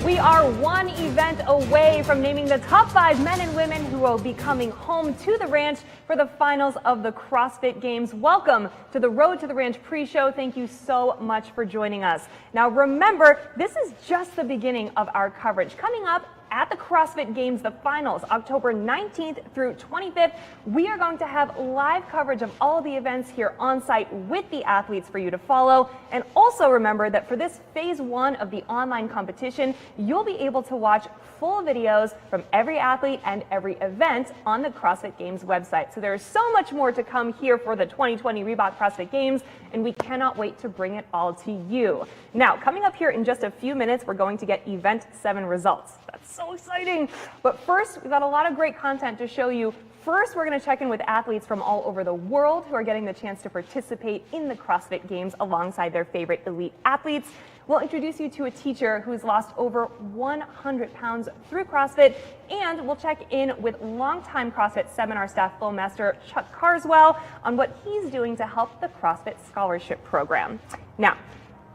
We are one event away from naming the top 5 men and women who will be coming home to the ranch for the finals of the CrossFit Games. Welcome to the Road to the Ranch pre-show. Thank you so much for joining us. Now remember, this is just the beginning of our coverage. Coming up at the CrossFit Games, the finals, October 19th through 25th, we are going to have live coverage of all of the events here on site with the athletes for you to follow. And also remember that for this phase 1 of the online competition, you'll be able to watch full videos from every athlete and every event on the CrossFit Games website. So there is so much more to come here for the 2020 Reebok CrossFit Games, and we cannot wait to bring it all to you. Now, coming up here in just a few minutes, we're going to get Event 7 results. That's so exciting. But first, we've got a lot of great content to show you. First, we're going to check in with athletes from all over the world who are getting the chance to participate in the CrossFit Games alongside their favorite elite athletes. We'll introduce you to a teacher who's lost over 100 pounds through CrossFit, and we'll check in with longtime CrossFit seminar staff full master Chuck Carswell on what he's doing to help the CrossFit Scholarship Program. Now,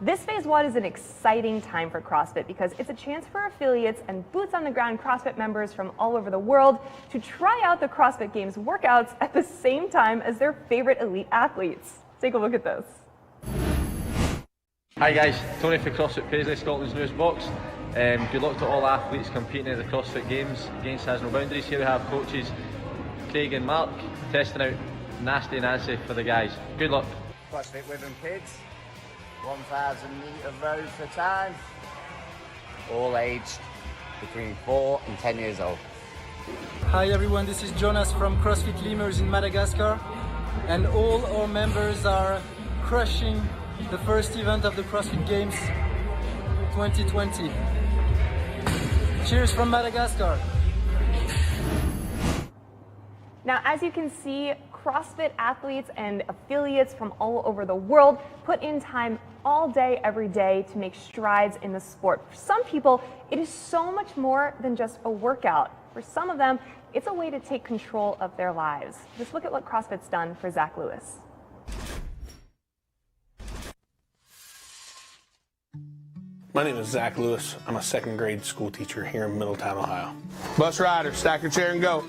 this phase 1 is an exciting time for CrossFit because it's a chance for affiliates and boots on the ground CrossFit members from all over the world to try out the CrossFit Games workouts at the same time as their favorite elite athletes. Take a look at this. Hi guys, Tony for CrossFit Paisley, Scotland's newest box. Good luck to all athletes competing in the CrossFit Games. Games has no boundaries. Here we have coaches Craig and Mark testing out Nasty Nancy for the guys. Good luck. CrossFit Women Kids, 1,000 metre row for time, all aged between 4 and 10 years old. Hi everyone, this is Jonas from CrossFit Lemurs in Madagascar, and all our members are crushing the first event of the CrossFit Games 2020. Cheers from Madagascar. Now, as you can see, CrossFit athletes and affiliates from all over the world put in time all day, every day to make strides in the sport. For some people, it is so much more than just a workout. For some of them, it's a way to take control of their lives. Just look at what CrossFit's done for Zach Lewis. My name is Zach Lewis. I'm a second grade school teacher here in Middletown, Ohio. Bus rider, stack your chair and go.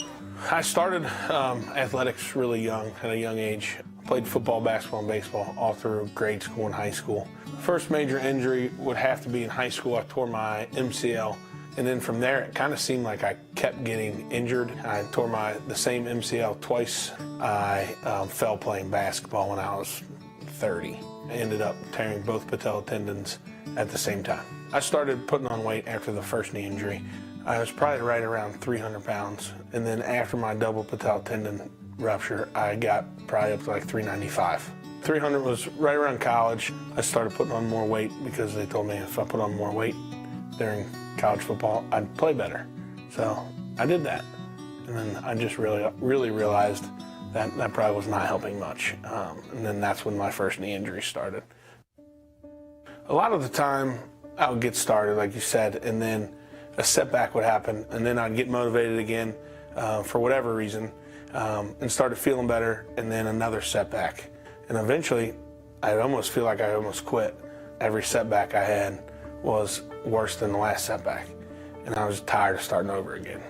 I started athletics really young, at a young age. Played football, basketball, and baseball all through grade school and high school. First major injury would have to be in high school. I tore my MCL, and then from there it kind of seemed like I kept getting injured. I tore the same MCL twice. I fell playing basketball when I was 30. I ended up tearing both patella tendons at the same time. I started putting on weight after the first knee injury. I was probably right around 300 pounds, and then after my double patella tendon rupture, I got probably up to like 395. 300 was right around college. I started putting on more weight because they told me if I put on more weight during college football, I'd play better. So I did that, and then I just really realized that probably was not helping much. And then that's when my first knee injury started. A lot of the time, I would get started, like you said, and then a setback would happen, and then I'd get motivated again for whatever reason, and started feeling better, and then another setback. And eventually, I'd almost feel like I almost quit. Every setback I had was worse than the last setback, and I was tired of starting over again.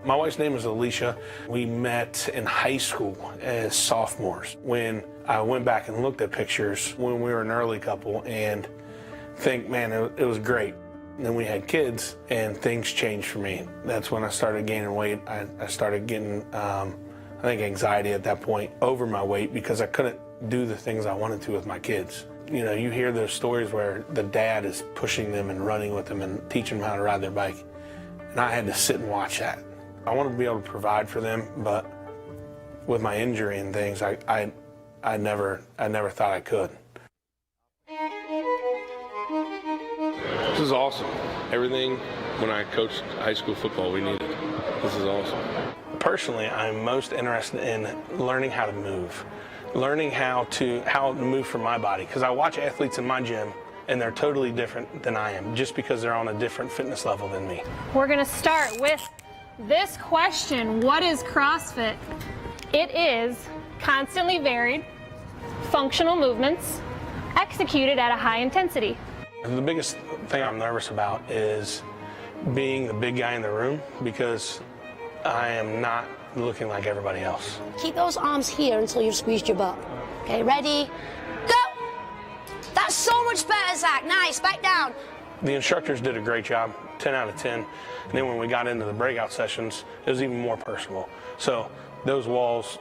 My wife's name is Alicia. We met in high school as sophomores. When I went back and looked at pictures when we were an early couple and think, man, it was great. And then we had kids and things changed for me. That's when I started gaining weight. I started getting, I think, anxiety at that point over my weight because I couldn't do the things I wanted to with my kids. You know, you hear those stories where the dad is pushing them and running with them and teaching them how to ride their bike. And I had to sit and watch that. I wanted to be able to provide for them, but with my injury and things, I never thought I could. This is awesome. Everything when I coached high school football we needed. This is awesome. Personally, I'm most interested in learning how to move, learning how to move for my body, because I watch athletes in my gym and they're totally different than I am, just because they're on a different fitness level than me. We're going to start with this question. What is CrossFit? It is constantly varied, functional movements, executed at a high intensity. The biggest thing I'm nervous about is being the big guy in the room because I am not looking like everybody else. Keep those arms here until you've squeezed your butt. Okay, ready? Go! That's so much better, Zach. Nice, back down. The instructors did a great job, 10 out of 10. And then when we got into the breakout sessions, it was even more personal. So those walls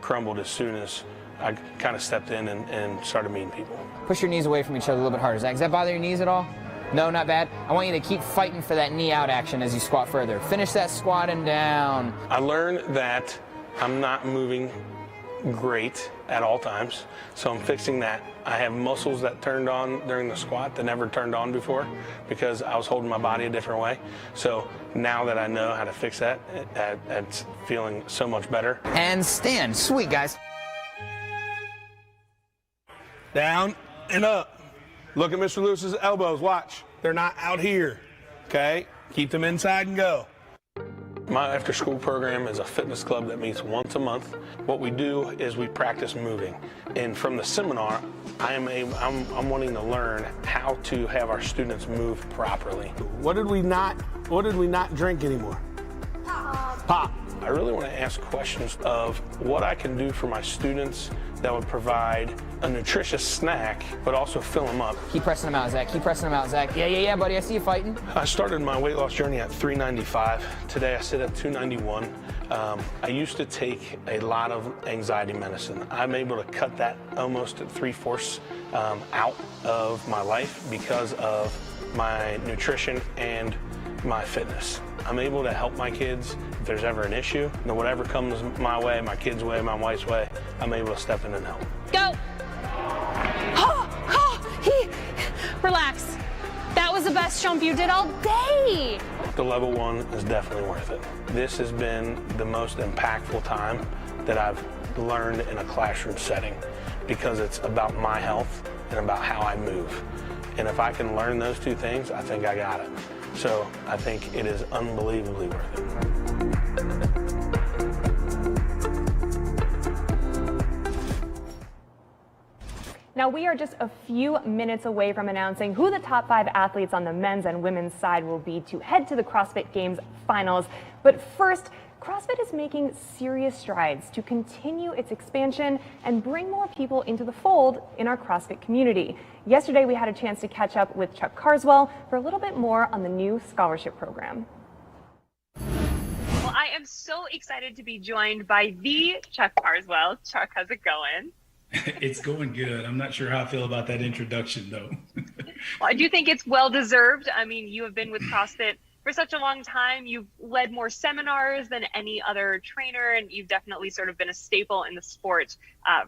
crumbled as soon as I kind of stepped in and started meeting people. Push your knees away from each other a little bit harder. Zach, does that bother your knees at all? No, not bad. I want you to keep fighting for that knee out action as you squat further. Finish that squat and down. I learned that I'm not moving great at all times, so I'm fixing that. I have muscles that turned on during the squat that never turned on before because I was holding my body a different way. So now that I know how to fix that, it's feeling so much better. And stand. Sweet, guys. Down and up. Look at Mr. Lewis's elbows. Watch. They're not out here. Okay? Keep them inside and go. My after-school program is a fitness club that meets once a month. What we do is we practice moving. And from the seminar, I'm wanting to learn how to have our students move properly. What did we not drink anymore? Pop. I really want to ask questions of what I can do for my students that would provide a nutritious snack, but also fill them up. Keep pressing them out, Zach. Keep pressing them out, Zach. Yeah, buddy. I see you fighting. I started my weight loss journey at 395. Today I sit at 291. I used to take a lot of anxiety medicine. I'm able to cut that almost at 3/4 out of my life because of my nutrition and my fitness. I'm able to help my kids if there's ever an issue. Whatever comes my way, my kids' way, my wife's way, I'm able to step in and help. Go. Relax. That was the best jump you did all day. The level 1 is definitely worth it. This has been the most impactful time that I've learned in a classroom setting because it's about my health and about how I move. And if I can learn those two things, I think I got it. So I think it is unbelievably worth it. Now we are just a few minutes away from announcing who the top 5 athletes on the men's and women's side will be to head to the CrossFit Games finals. But first, CrossFit is making serious strides to continue its expansion and bring more people into the fold in our CrossFit community. Yesterday, we had a chance to catch up with Chuck Carswell for a little bit more on the new scholarship program. Well, I am so excited to be joined by the Chuck Carswell. Chuck, how's it going? It's going good. I'm not sure how I feel about that introduction, though. Well, I do think it's well-deserved. I mean, you have been with CrossFit for such a long time. You've led more seminars than any other trainer, and you've definitely sort of been a staple in the sport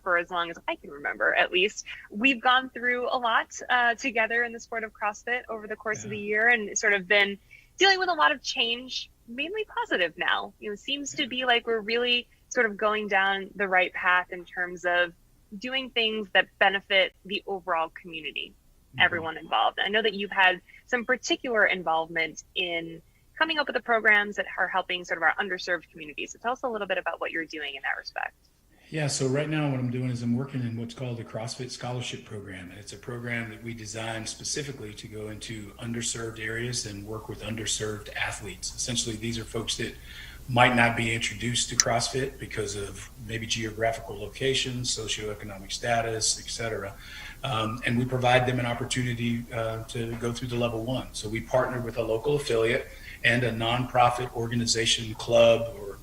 for as long as I can remember, at least. We've gone through a lot together in the sport of CrossFit over the course of the year and sort of been dealing with a lot of change, mainly positive now. You know, it seems to be like we're really sort of going down the right path in terms of doing things that benefit the overall community, everyone involved. I know that you've had some particular involvement in coming up with the programs that are helping sort of our underserved communities. So tell us a little bit about what you're doing in that respect. Yeah, so right now what I'm doing is I'm working in what's called the CrossFit Scholarship Program. And it's a program that we designed specifically to go into underserved areas and work with underserved athletes. Essentially, these are folks that might not be introduced to CrossFit because of maybe geographical location, socioeconomic status, etc. And we provide them an opportunity to go through the level 1. So we partnered with a local affiliate and a nonprofit organization, club, or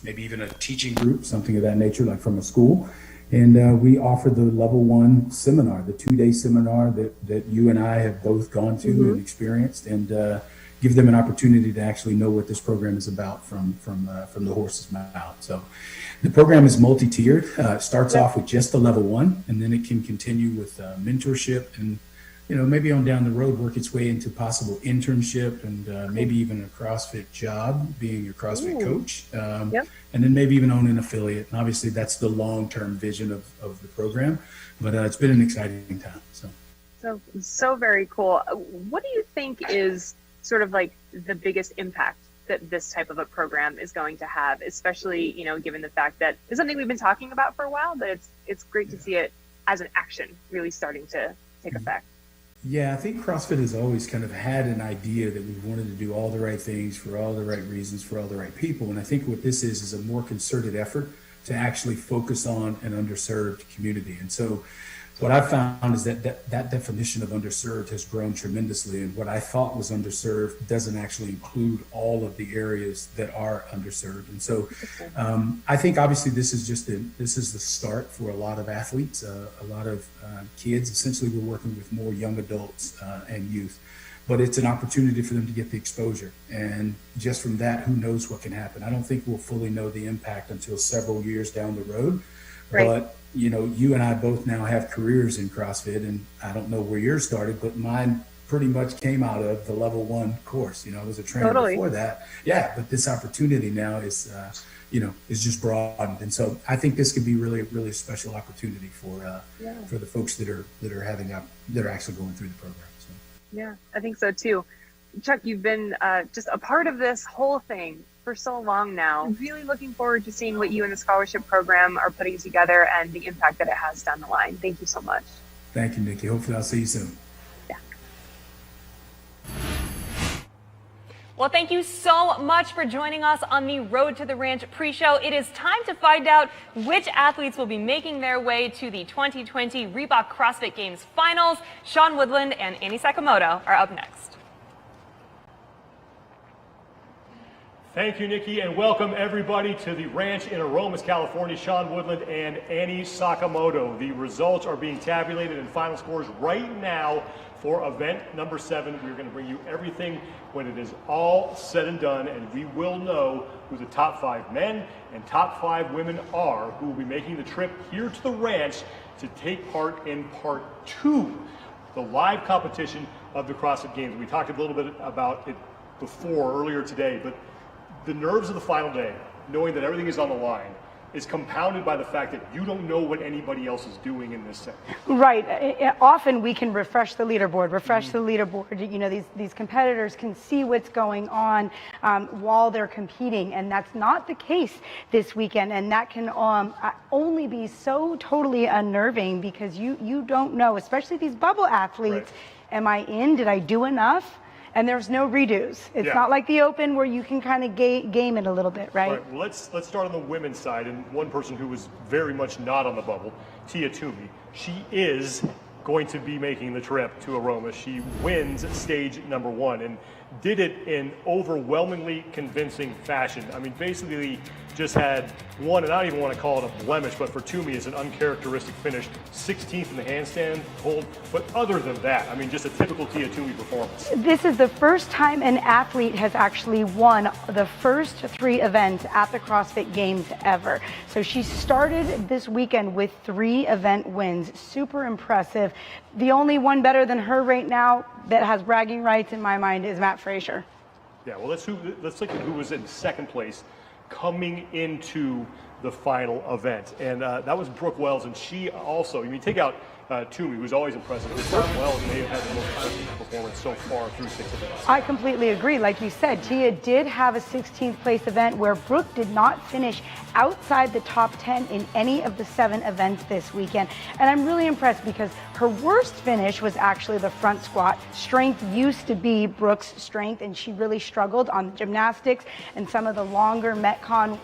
maybe even a teaching group, something of that nature, like from a school. And we offer the level 1 seminar, the 2-day seminar that you and I have both gone to and experienced, and give them an opportunity to actually know what this program is about from the horse's mouth. So the program is multi-tiered. It starts off with just the level 1, and then it can continue with mentorship and, you know, maybe on down the road work its way into possible internship and maybe even a CrossFit job, being a CrossFit coach, and then maybe even own an affiliate. And obviously that's the long-term vision of the program, but it's been an exciting time. So very cool. What do you think is sort of like the biggest impact that this type of a program is going to have, especially, you know, given the fact that it's something we've been talking about for a while, but it's great to see it as an action really starting to take effect. Yeah, I think CrossFit has always kind of had an idea that we wanted to do all the right things for all the right reasons for all the right people. And I think what this is a more concerted effort to actually focus on an underserved community. And so what I found is that definition of underserved has grown tremendously. And what I thought was underserved doesn't actually include all of the areas that are underserved. And so I think obviously this is the start for a lot of athletes, a lot of kids. Essentially, we're working with more young adults and youth, but it's an opportunity for them to get the exposure. And just from that, who knows what can happen? I don't think we'll fully know the impact until several years down the road. Right. But you know, you and I both now have careers in CrossFit, and I don't know where yours started, but mine pretty much came out of the level 1 course. You know, I was a trainer before that. Yeah, but this opportunity now is, is just broadened, and so I think this could be really, really special opportunity for the folks that are actually going through the program. So. Yeah, I think so too. Chuck, you've been just a part of this whole thing for so long now. Really looking forward to seeing what you and the scholarship program are putting together and the impact that it has down the line. Thank you so much. Thank you, Nikki. Hopefully I'll see you soon. Yeah. Well, thank you so much for joining us on the Road to the Ranch pre-show. It is time to find out which athletes will be making their way to the 2020 Reebok CrossFit Games finals. Sean Woodland and Annie Sakamoto are up next. Thank you, Nikki, and welcome everybody to the ranch in Aromas, California. Sean Woodland and Annie Sakamoto. The results are being tabulated and final scores right now for event number 7. We're going to bring you everything when it is all said and done, and we will know who the top 5 men and top 5 women are who will be making the trip here to the ranch to take part in part 2, the live competition of the CrossFit Games. We talked a little bit about it earlier today, but the nerves of the final day, knowing that everything is on the line, is compounded by the fact that you don't know what anybody else is doing in this set. Right. Often we can refresh the leaderboard. You know, these competitors can see what's going on while they're competing, and that's not the case this weekend. And that can only be so totally unnerving because you don't know, especially these bubble athletes. Right. Am I in? Did I do enough? And there's no redos. It's not like the Open where you can kind of game it a little bit, right? Well, let's start on the women's side, and one person who was very much not on the bubble, Toomey. She is going to be making the trip to Aroma. She wins stage number 1 and did it in overwhelmingly convincing fashion. I mean, basically just had one, and I don't even want to call it a blemish, but for Toomey it's an uncharacteristic finish, 16th in the handstand hold. But other than that, I mean, just a typical Toomey performance. This is the first time an athlete has actually won the first 3 events at the CrossFit Games ever. So she started this weekend with 3 event wins. Super impressive. The only one better than her right now that has bragging rights in my mind is Matt Fraser. Yeah, well, let's look at who was in second place coming into the final event. And that was Brooke Wells, and she also, take out Toomey, who's always impressive. Brooke Wells may have had the most impressive performance so far through 6 events. I completely agree. Like you said, Tia did have a 16th place event where Brooke did not finish outside the top 10 in any of the 7 events this weekend. And I'm really impressed because her worst finish was actually the front squat. Strength used to be Brooke's strength, and she really struggled on gymnastics and some of the longer Metcon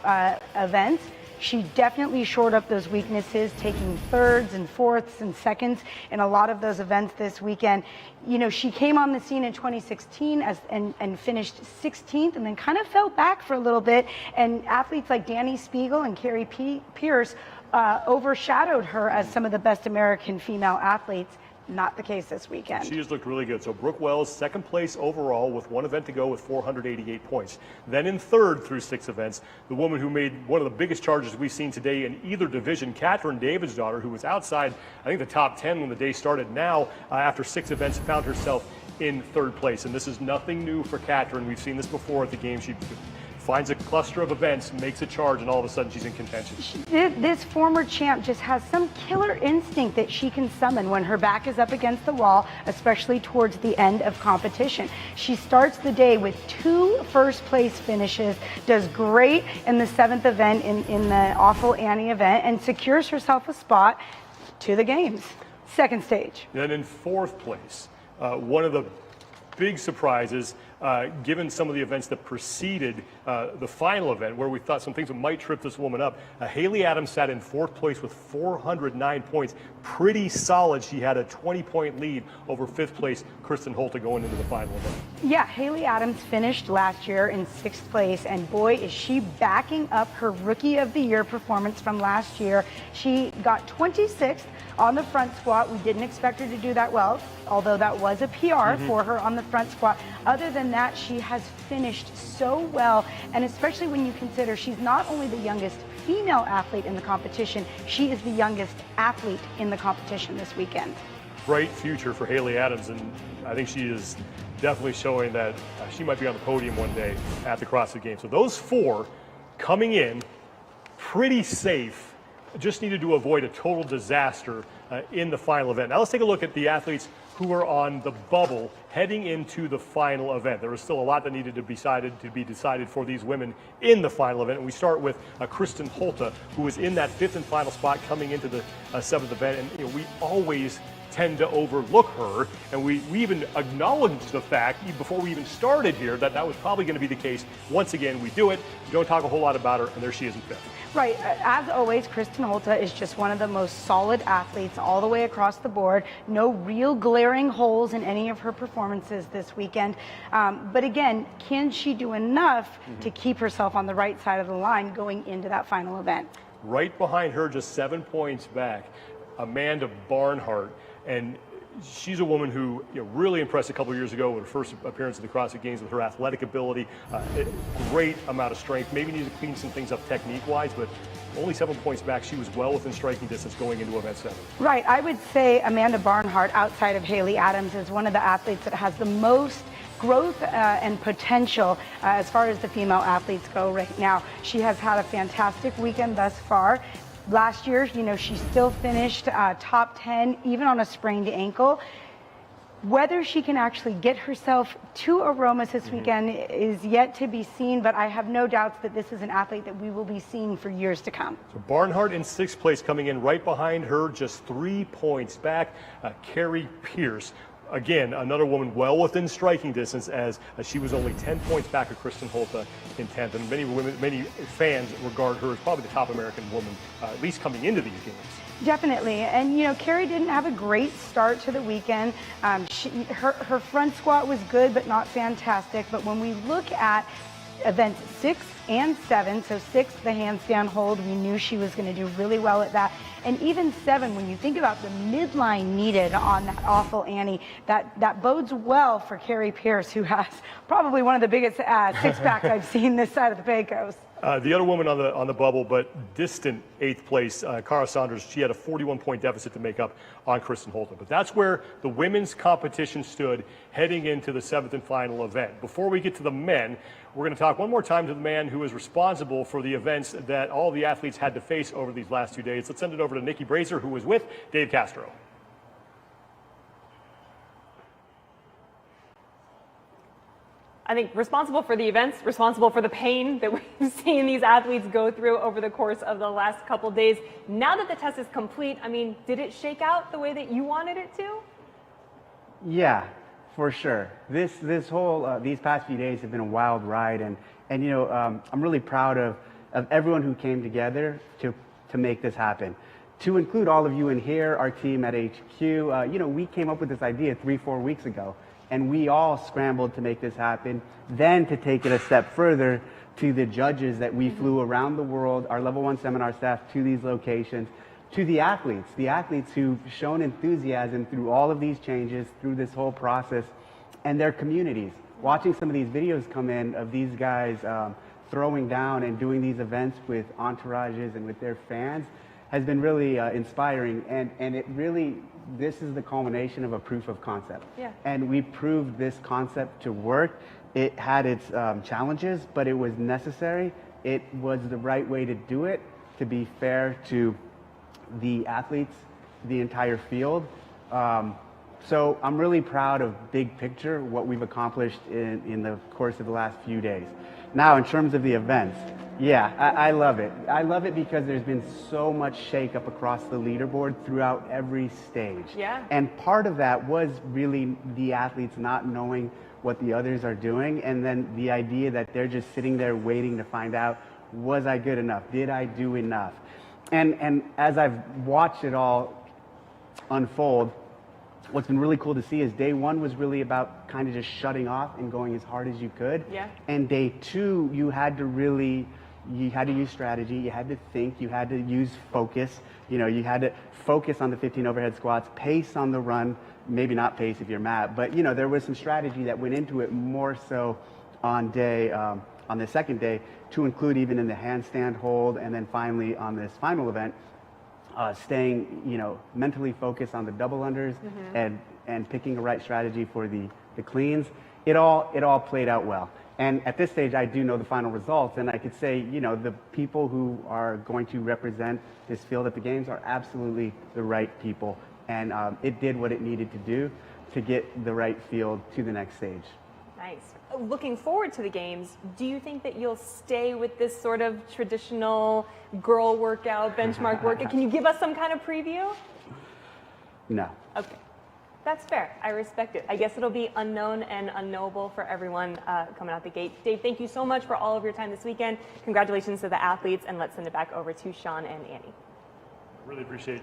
events. She definitely shored up those weaknesses, taking 3rds and 4ths and 2nds in a lot of those events this weekend. You know, she came on the scene in 2016 and finished 16th and then kind of fell back for a little bit. And athletes like Danny Spiegel and Carrie Pierce overshadowed her as some of the best American female athletes. Not the case this weekend. She just looked really good. So Brooke Wells, second place overall with 1 event to go with 488 points. Then in 3rd through 6 events, the woman who made one of the biggest charges we've seen today in either division, Catherine David's daughter, who was outside, I think, the top 10 when the day started. Now, after 6 events, found herself in 3rd place. And this is nothing new for Catherine. We've seen this before at the game. She finds a cluster of events, makes a charge, and all of a sudden she's in contention. This former champ just has some killer instinct that she can summon when her back is up against the wall, especially towards the end of competition. She starts the day with 2 first-place finishes, does great in the 7th event in the Awful Annie event, and secures herself a spot to the games. 2nd stage. Then in 4th place, one of the big surprises, given some of the events that preceded the final event, where we thought some things might trip this woman up. Hayley Adams sat in 4th place with 409 points. Pretty solid. She had a 20-point lead over 5th place Kristen Holta going into the final event. Yeah, Hayley Adams finished last year in 6th place, and boy, is she backing up her Rookie of the Year performance from last year. She got 26th on the front squat. We didn't expect her to do that well, although that was a PR for her on the front squat. Other than that, she has finished so well, and especially when you consider she's not only the youngest female athlete in the competition, she is the youngest athlete in the competition this weekend. Bright future for Hayley Adams, and I think she is definitely showing that she might be on the podium one day at the CrossFit Games. So those 4 coming in pretty safe. Just needed to avoid a total disaster in the final event. Now let's take a look at the athletes who are on the bubble heading into the final event. There was still a lot that needed to be decided for these women in the final event. And we start with Kristen Holta, who was in that 5th and final spot coming into the 7th event. And we always tend to overlook her, and we even acknowledged the fact, even before we even started here, that that was probably going to be the case. Once again, we do it. We don't talk a whole lot about her, and there she is in 5th. Right, as always, Kristen Holta is just one of the most solid athletes all the way across the board. No real glaring holes in any of her performances this weekend. But again, can she do enough to keep herself on the right side of the line going into that final event? Right behind her, just 7 points back, Amanda Barnhart. And she's a woman who really impressed a couple of years ago with her first appearance at the CrossFit Games with her athletic ability, great amount of strength. Maybe needs to clean some things up technique-wise, but only 7 points back. She was well within striking distance going into event 7. Right, I would say Amanda Barnhart, outside of Hayley Adams, is one of the athletes that has the most growth and potential as far as the female athletes go right now. She has had a fantastic weekend thus far. Last year, she still finished top 10, even on a sprained ankle. Whether she can actually get herself to Aromas this weekend is yet to be seen, but I have no doubts that this is an athlete that we will be seeing for years to come. So Barnhart in 6th place, coming in right behind her, just 3 points back, Carrie Pierce. Again, another woman well within striking distance, as she was only 10 points back of Kristen Holta in 10th. And many fans regard her as probably the top American woman, at least coming into these games. Definitely. And, Carrie didn't have a great start to the weekend. Her front squat was good, but not fantastic. But when we look at events 6 and 7, so 6, the handstand hold, we knew she was going to do really well at that. And even 7, when you think about the midline needed on that awful Annie, that bodes well for Carrie Pierce, who has probably one of the biggest six-pack I've seen this side of the Pecos. The other woman on the bubble, but distant 8th place, Cara Saunders, she had a 41-point deficit to make up on Kristen Holta. But that's where the women's competition stood heading into the 7th and final event. Before we get to the men, we're going to talk one more time to the man who is responsible for the events that all the athletes had to face over these last 2 days. Let's send it over to Nikki Brazier, who was with Dave Castro. I think responsible for the events, responsible for the pain that we've seen these athletes go through over the course of the last couple days. Now that the test is complete, did it shake out the way that you wanted it to? Yeah, for sure. This whole these past few days have been a wild ride, and I'm really proud of everyone who came together to make this happen. To include all of you in here, our team at HQ, we came up with this idea 3-4 weeks ago. And we all scrambled to make this happen. Then to take it a step further to the judges that we flew around the world, our level 1 seminar staff to these locations, to the athletes who've shown enthusiasm through all of these changes, through this whole process, and their communities. Watching some of these videos come in of these guys throwing down and doing these events with entourages and with their fans has been really inspiring, and it really, this is the culmination of a proof of concept. Yeah. And we proved this concept to work. It had its challenges, but it was necessary. It was the right way to do it, to be fair to the athletes, the entire field. So I'm really proud of big picture, what we've accomplished in the course of the last few days. Now, in terms of the events, yeah, I love it. I love it because there's been so much shakeup across the leaderboard throughout every stage. Yeah. And part of that was really the athletes not knowing what the others are doing, and then the idea that they're just sitting there waiting to find out, was I good enough? Did I do enough? And as I've watched it all unfold, what's been really cool to see is day one was really about kind of just shutting off and going as hard as you could. Yeah. And day two, you had to use strategy, you had to think, you had to use focus. You know, you had to focus on the 15 overhead squats, pace on the run, maybe not pace if you're Matt, but you know, there was some strategy that went into it more so on the second day, to include even in the handstand hold, and then finally on this final event, staying, you know, mentally focused on the double unders and picking the right strategy for the cleans. It all played out well. And at this stage, I do know the final results, and I could say, you know, the people who are going to represent this field at the games are absolutely the right people, and it did what it needed to do to get the right field to the next stage. Nice. Looking forward to the games, do you think that you'll stay with this sort of traditional girl workout, benchmark workout? Can you give us some kind of preview? No. Okay. That's fair. I respect it. I guess it'll be unknown and unknowable for everyone coming out the gate. Dave, thank you so much for all of your time this weekend. Congratulations to the athletes, and let's send it back over to Sean and Annie. Really appreciate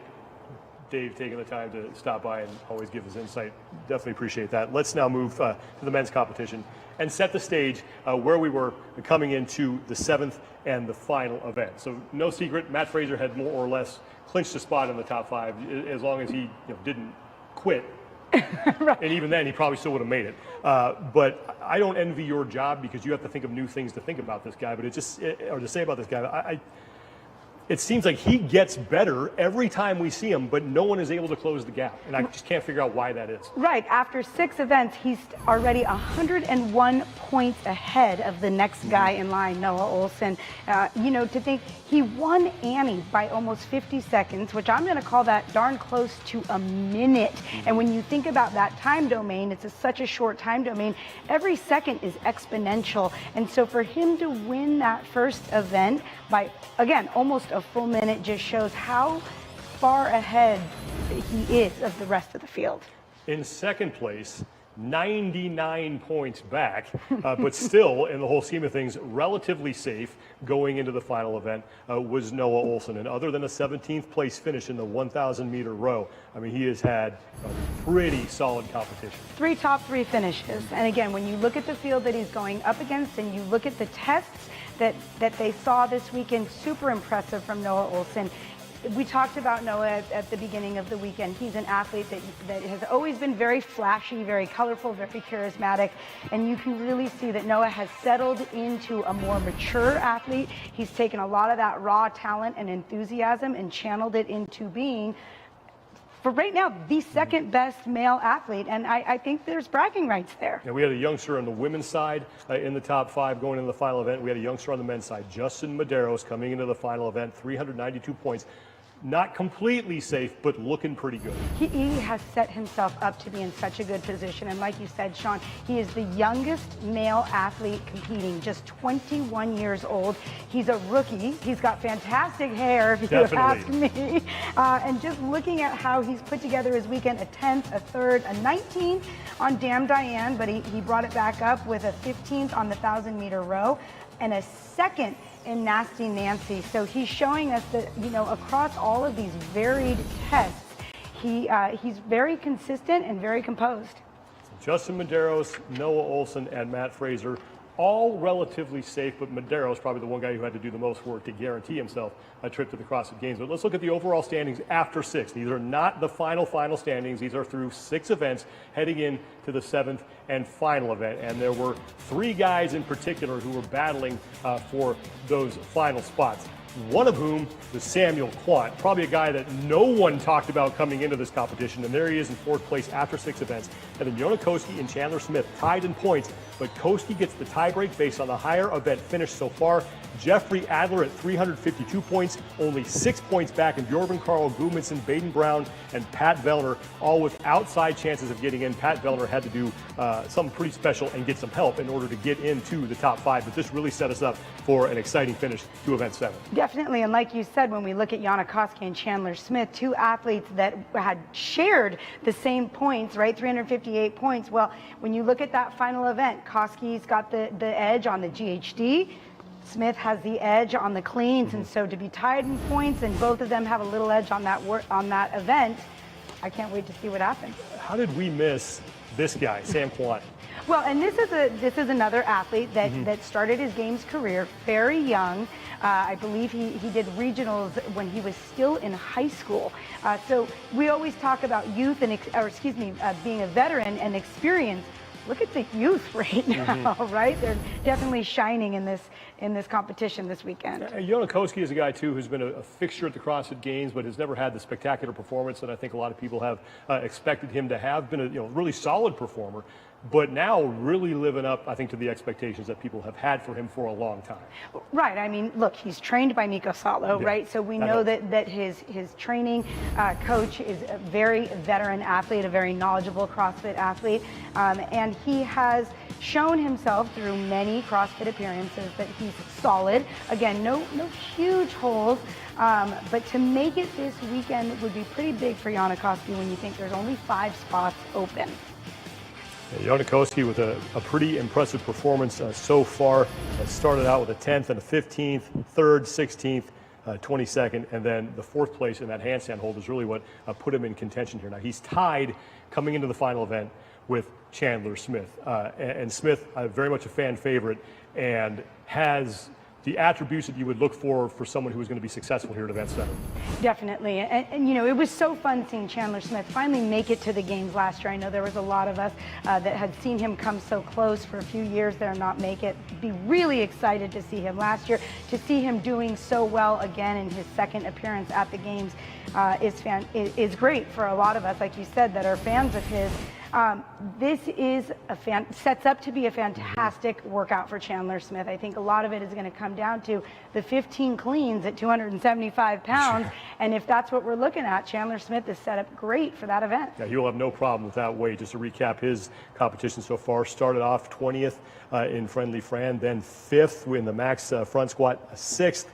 Dave taking the time to stop by and always give us insight. Definitely appreciate that. Let's now move to the men's competition and set the stage where we were coming into the 7th and the final event. So no secret, Matt Fraser had more or less clinched a spot in the top 5 as long as he didn't quit. Right. And even then, he probably still would have made it. But I don't envy your job because you have to think of new things to think about this guy. But or to say about this guy, it seems like he gets better every time we see him, but no one is able to close the gap. And I just can't figure out why that is. Right. After 6 events, he's already 101 points ahead of the next guy in line, Noah Olsen. You know, to think he won Annie by almost 50 seconds, which I'm going to call that darn close to a minute. And when you think about that time domain, it's such a short time domain. Every second is exponential. And so for him to win that first event by, again, almost a full minute just shows how far ahead he is of the rest of the field. In second place, 99 points back, but still, in the whole scheme of things, relatively safe going into the final event was Noah Olsen. And other than a 17th place finish in the 1,000 meter row, I mean, he has had a pretty solid competition. 3 top 3 finishes. And again, when you look at the field that he's going up against and you look at the tests that they saw this weekend, super impressive from Noah Olsen. We talked about Noah at the beginning of the weekend. He's an athlete that has always been very flashy, very colorful, very charismatic. And you can really see that Noah has settled into a more mature athlete. He's taken a lot of that raw talent and enthusiasm and channeled it into being, for right now, the second best male athlete. And I think there's bragging rights there. And we had a youngster on the women's side in the top 5 going into the final event. We had a youngster on the men's side, Justin Medeiros, coming into the final event, 392 points. Not completely safe, but looking pretty good. He has set himself up to be in such a good position. And like you said, Sean, he is the youngest male athlete competing, just 21 years old. He's a rookie. He's got fantastic hair, if you ask me. And just looking at how he's put together his weekend, a 10th, a 3rd, a 19th on Damn Diane, but he brought it back up with a 15th on the 1,000 meter row and a 2nd in Nasty Nancy. So he's showing us that, you know, across all of these varied tests, he's very consistent and very composed. Justin Medeiros, Noah Olsen, and Matt Fraser, all relatively safe, but Medeiros probably the one guy who had to do the most work to guarantee himself a trip to the CrossFit Games. But let's look at the overall standings after 6. These are not the final standings. These are through 6 events heading in to the 7th and final event. And there were 3 guys in particular who were battling for those final spots. One of whom was Samuel Quant, probably a guy that no one talked about coming into this competition. And there he is in 4th place after 6 events. And then Jonakoski and Chandler Smith tied in points but Koski gets the tiebreak based on the higher event finish so far. Jeffrey Adler at 352 points, only 6 points back, and Bjorn Carl Gudmundsson, Baden Brown, and Pat Velner, all with outside chances of getting in. Pat Velner had to do something pretty special and get some help in order to get into the top 5, but this really set us up for an exciting finish to event 7. Definitely, and like you said, when we look at Yana Koski and Chandler Smith, 2 athletes that had shared the same points, right, 358 points. Well, when you look at that final event, Koski's got the edge on the GHD, Smith has the edge on the cleans, and so to be tied in points and both of them have a little edge on that event, I can't wait to see what happens. How did we miss this guy, Sam Kwan? Well, and this is another athlete that started his games career very young. I believe he did regionals when he was still in high school. So we always talk about youth and being a veteran and experience. Look at the youth right now, right? They're definitely shining in this competition this weekend. Yana Koski is a guy too who's been a fixture at the CrossFit Games, but has never had the spectacular performance that I think a lot of people have expected him to have. Been a really solid performer, but now really living up, I think, to the expectations that people have had for him for a long time. Right. I mean, look, he's trained by Mikko Salo, right? So we know that his training coach is a very veteran athlete, a very knowledgeable CrossFit athlete, and he has shown himself through many CrossFit appearances that he's solid. Again, no huge holes, but to make it this weekend would be pretty big for Yana Koski when you think there's only 5 spots open. Yana Koski with a pretty impressive performance so far. Started out with a 10th and a 15th, 3rd, 16th, 22nd, and then the 4th place in that handstand hold is really what put him in contention here. Now he's tied coming into the final event with Chandler Smith. And Smith, very much a fan favorite, and has the attributes that you would look for someone who is going to be successful here at Event 7. Definitely. And you know, it was so fun seeing Chandler Smith finally make it to the games last year. I know there was a lot of us that had seen him come so close for a few years there and not make it. Be really excited to see him last year. To see him doing so well again in his 2nd appearance at the games is great for a lot of us, like you said, that are fans of his. This is sets up to be a fantastic workout for Chandler Smith. I think a lot of it is going to come down to the 15 cleans at 275 pounds, and if that's what we're looking at, Chandler Smith is set up great for that event. Yeah, he'll have no problem with that weight. Just to recap his competition so far, started off 20th in Friendly Fran, then 5th in the max front squat, 6th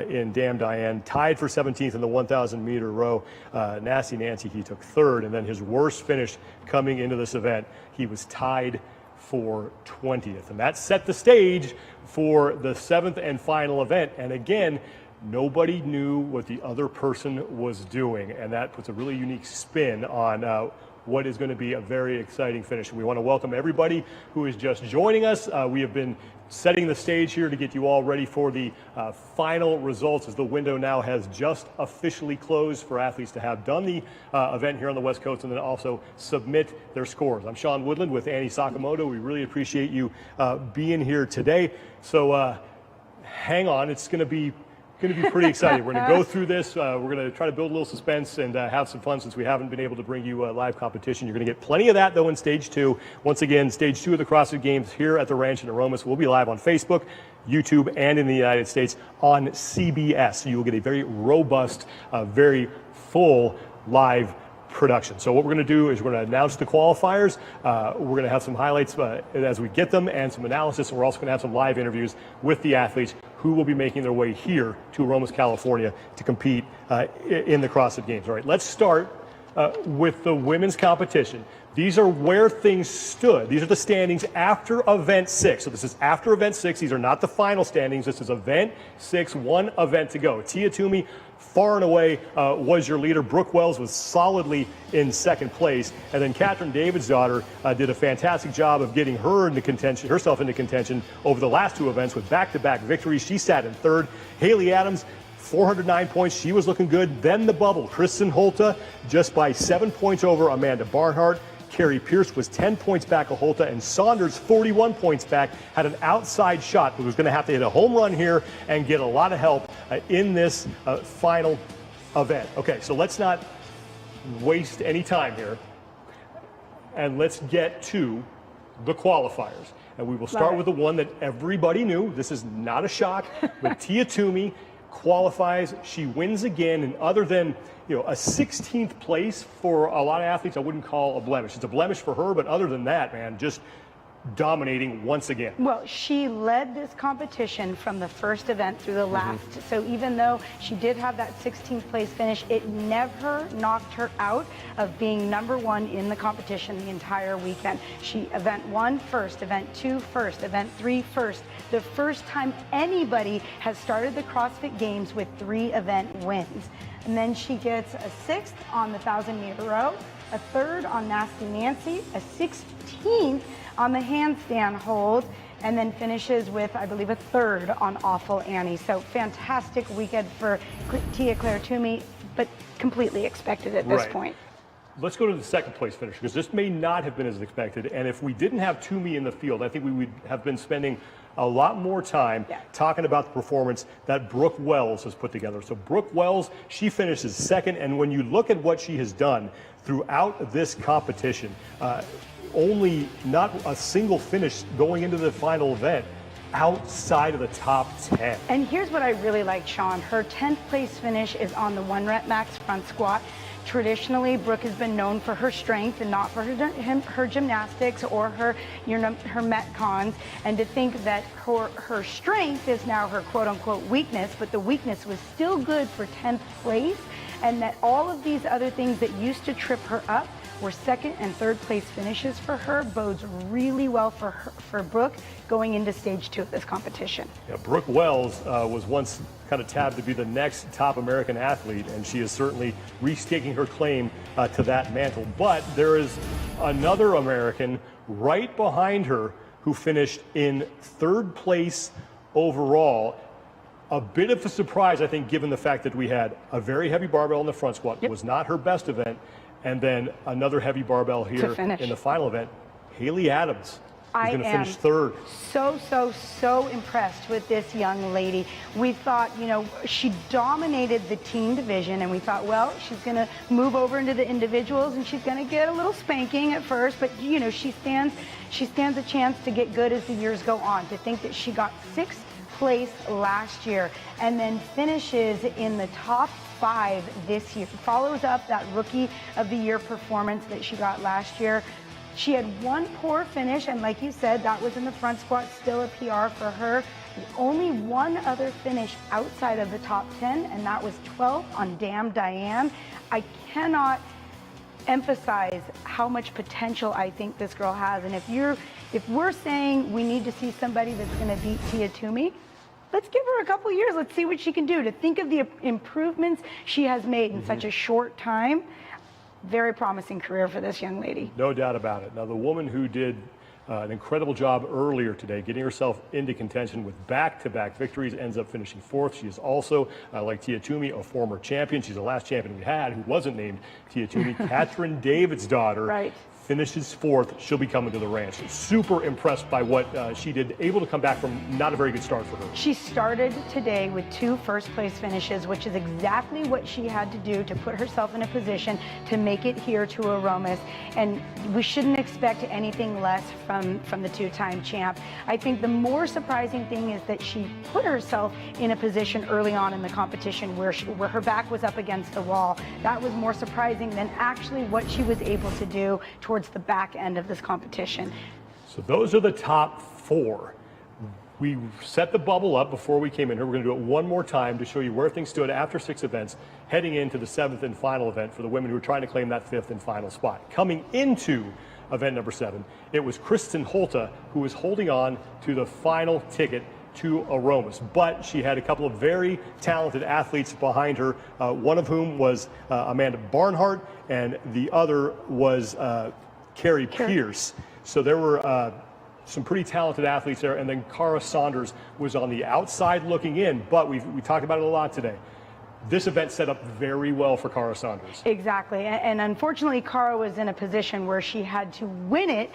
in Damn Diane, tied for 17th in the 1,000 meter row. Nasty Nancy, he took 3rd, and then his worst finish coming into this event, he was tied for 20th. And that set the stage for the 7th and final event. And again, nobody knew what the other person was doing, and that puts a really unique spin on what is going to be a very exciting finish. We want to welcome everybody who is just joining us. We have been setting the stage here to get you all ready for the final results, as the window now has just officially closed for athletes to have done the event here on the West Coast and then also submit their scores. I'm Sean Woodland with Annie Sakamoto. We really appreciate you being here today. So hang on, it's going to be pretty exciting. We're going to go through this. We're going to try to build a little suspense and have some fun since we haven't been able to bring you live competition. You're going to get plenty of that, though, in Stage 2. Once again, Stage 2 of the CrossFit Games here at the Ranch in Aromas. We'll be live on Facebook, YouTube, and in the United States on CBS. So you will get a very robust, very full live production. So what we're going to do is we're going to announce the qualifiers. We're going to have some highlights as we get them and some analysis. And we're also going to have some live interviews with the athletes who will be making their way here to Aromas, California to compete in the CrossFit Games. All right, let's start with the women's competition. These are where things stood. These are the standings after Event 6. So this is after Event 6. These are not the final standings. This is Event 6, 1 event to go. Tia Toomey, far and away, was your leader. Brooke Wells was solidly in 2nd place. And then Catherine Davidsdottir did a fantastic job of getting herself into contention over the last 2 events with back-to-back victories. She sat in 3rd. Hayley Adams, 409 points. She was looking good. Then the bubble. Kristen Holta just by 7 points over Amanda Barnhart. Carrie Pierce was 10 points back of Holta, and Saunders, 41 points back, had an outside shot, but was going to have to hit a home run here and get a lot of help in this final event. Okay, so let's not waste any time here, and let's get to the qualifiers. And we will start with the one that everybody knew. This is not a shock, but Tia Toomey qualifies. She wins again, and other than a 16th place for a lot of athletes, I wouldn't call a blemish. It's a blemish for her, but other than that, man, just dominating once again. Well, she led this competition from the first event through the last. So even though she did have that 16th place finish, it never knocked her out of being #1 in the competition the entire weekend. She event 1 first, event 2 first, event 3 first. The first time anybody has started the CrossFit Games with 3 event wins. And then she gets a 6th on the 1,000-meter row, a 3rd on Nasty Nancy, a 16th on the handstand hold, and then finishes with, I believe, a 3rd on Awful Annie. So fantastic weekend for Tia Claire Toomey, but completely expected at this point. Let's go to the second place finish, because this may not have been as expected. And if we didn't have Toomey in the field, I think we would have been spending a lot more time talking about the performance that Brooke Wells has put together. So Brooke Wells, she finishes 2nd. And when you look at what she has done throughout this competition, only not a single finish going into the final event outside of the top 10. And here's what I really like, Sean. Her 10th place finish is on the 1-rep max front squat. Traditionally, Brooke has been known for her strength and not for her gymnastics or her metcons. And to think that her strength is now her quote-unquote weakness, but the weakness was still good for 10th place, and that all of these other things that used to trip her up were 2nd and 3rd place finishes for her, bodes really well for Brooke going into stage 2 of this competition. Yeah, Brooke Wells was once kind of tabbed to be the next top American athlete, and she is certainly restaking her claim to that mantle. But there is another American right behind her who finished in 3rd place overall. A bit of a surprise, I think, given the fact that we had a very heavy barbell in the front squat. It was not her best event. And then another heavy barbell here in the final event. Hayley Adams is going to finish 3rd. So impressed with this young lady. We thought, she dominated the team division, and we thought, well, she's going to move over into the individuals, and she's going to get a little spanking at first, but she stands a chance to get good as the years go on. To think that she got 6th place last year and then finishes in the top 5 this year, follows up that Rookie of the Year performance that she got last year. She had 1 poor finish, and like you said, that was in the front squat, still a PR for her. Only 1 other finish outside of the top 10, and that was 12 on Damn Diane. I cannot emphasize how much potential I think this girl has, and if we're saying we need to see somebody that's going to beat Tia Toomey, let's give her a couple years. Let's see what she can do. To think of the improvements she has made in such a short time, very promising career for this young lady. No doubt about it. Now, the woman who did an incredible job earlier today, getting herself into contention with back-to-back victories, ends up finishing 4th. She is also, like Tia Toomey, a former champion. She's the last champion we had who wasn't named Tia Toomey. Catherine David's daughter. Finishes 4th. She'll be coming to the ranch. Super impressed by what she did, able to come back from not a very good start for her. She started today with 2 first-place finishes, which is exactly what she had to do to put herself in a position to make it here to Aromas. And we shouldn't expect anything less from the 2-time champ. I think the more surprising thing is that she put herself in a position early on in the competition where her back was up against the wall. That was more surprising than actually what she was able to do towards the back end of this competition. So those are the top 4. We set the bubble up before we came in here. We're going to do it one more time to show you where things stood after 6 events, heading into the 7th and final event for the women who are trying to claim that 5th and final spot. Coming into event number 7, it was Kristen Holta who was holding on to the final ticket to Aromas, but she had a couple of very talented athletes behind her, one of whom was Amanda Barnhart, and the other was Carrie Pierce. So there were some pretty talented athletes there, and then Cara Saunders was on the outside looking in, but we talked about it a lot today. This event set up very well for Cara Saunders. Exactly, and unfortunately Cara was in a position where she had to win it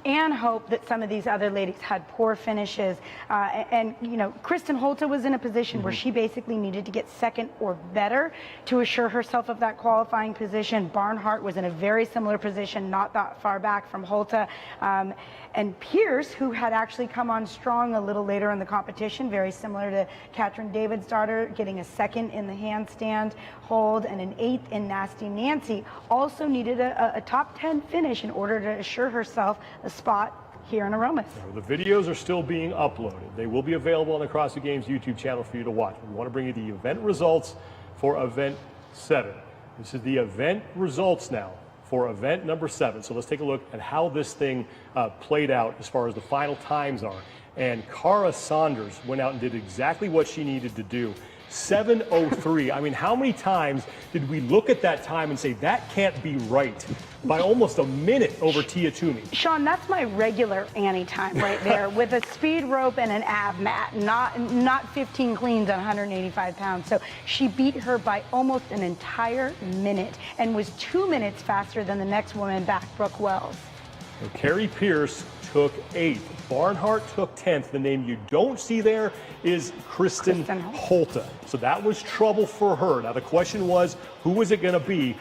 and hope that some of these other ladies had poor finishes. And you know, Kristen Holta was in a position where she basically needed to get second or better to assure herself of that qualifying position. Barnhart was in a very similar position, not that far back from Holta. And Pierce, who had actually come on strong a little later in the competition, very similar to Katrin David's daughter, getting a second in the handstand hold and an 8th in Nasty Nancy, also needed a top 10 finish in order to assure herself a spot here in Aromas. The videos are still being uploaded. They will be available on the CrossFit Games YouTube channel for you to watch. We want to bring you the event results for event 7. This is the event results now for event number 7. So let's take a look at how this thing played out as far as the final times are. And Cara Saunders went out and did exactly what she needed to do. 7:03. I mean, how many times did we look at that time and say, that can't be right? By almost a minute over Tia Toomey. Sean, that's my regular Annie time right there with a speed rope and an ab mat, not 15 cleans on 185 pounds. So she beat her by almost an entire minute and was 2 minutes faster than the next woman back, Brooke Wells. So Carrie Pierce took 8th. Barnhart took 10th. The name you don't see there is Kristen Holta. So that was trouble for her. Now the question was, who was it going to be?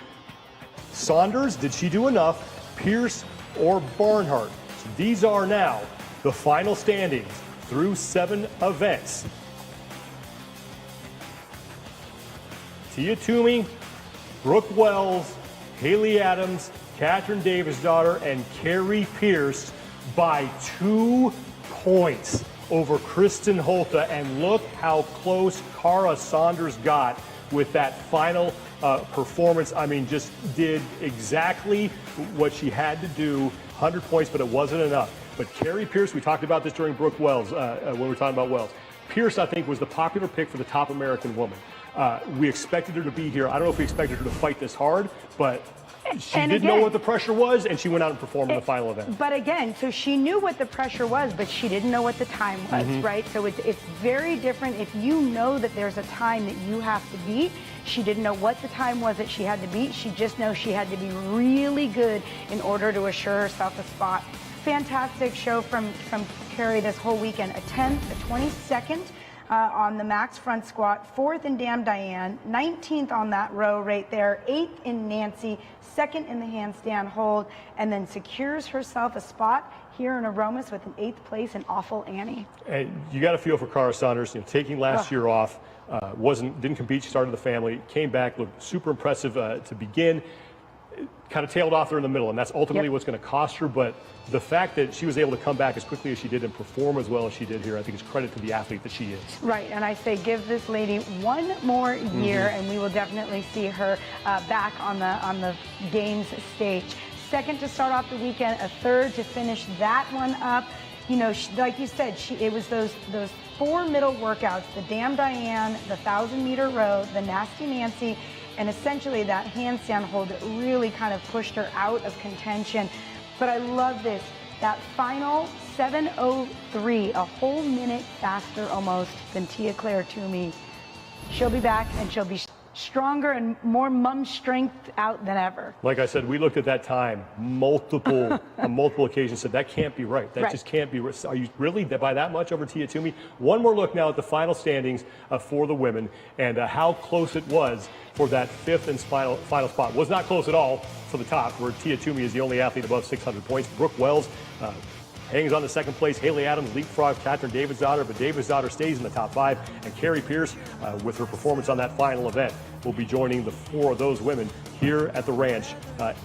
Saunders, did she do enough? Pierce or Barnhart? So these are now the final standings through 7 events. Tia Toomey, Brooke Wells, Hayley Adams, Katrin Davis' daughter, and Carrie Pierce by 2 points over Kristen Holta. And look how close Cara Saunders got with that final performance. I mean, just did exactly what she had to do, 100 points, but it wasn't enough. But Carrie Pierce, we talked about this during Brooke Wells, when we were talking about Wells. Pierce, I think, was the popular pick for the top American woman. We expected her to be here. I don't know if we expected her to fight this hard, but she did know what the pressure was, and she went out and performed in the final event. But again, so she knew what the pressure was, but she didn't know what the time was, right? So it's very different if you know that there's a time that you have to beat. She didn't know what the time was that she had to beat. She just knows she had to be really good in order to assure herself a spot. Fantastic show from Carrie this whole weekend. A 10th, a 22nd. On the max front squat, 4th in Damn Diane, 19th on that row right there, 8th in Nancy, 2nd in the handstand hold, and then secures herself a spot here in Aromas with an 8th place in Awful Annie. And you got to feel for Cara Saunders, you know, taking last year off, didn't compete, she started the family, came back, looked super impressive to begin. Kind of tailed off there in the middle, and that's ultimately what's going to cost her. But the fact that she was able to come back as quickly as she did and perform as well as she did here, I think is credit to the athlete that she is. Right, and I say give this lady one more year, and we will definitely see her back on the games stage. 2nd to start off the weekend, a 3rd to finish that one up. You know, like you said, it was those 4 middle workouts: the Damn Diane, the 1,000-meter row, the Nasty Nancy, and essentially that handstand hold that really kind of pushed her out of contention. But I love this, that final 7:03, a whole minute faster almost than Tia Claire Toomey. She'll be back, and she'll be stronger and more mum strength out than ever. Like I said, we looked at that time on multiple occasions, said that can't be right. That just can't be right. Are you really by that much over Tia Toomey? One more look now at the final standings for the women and how close it was for that 5th and final spot. Was not close at all for the top, where Tia Toomey is the only athlete above 600 points. Brooke Wells hangs on to 2nd place. Hayley Adams leapfrogs Katrin Davis' daughter, but Davis' daughter stays in the top 5. And Carrie Pierce, with her performance on that final event, will be joining the 4 of those women here at the ranch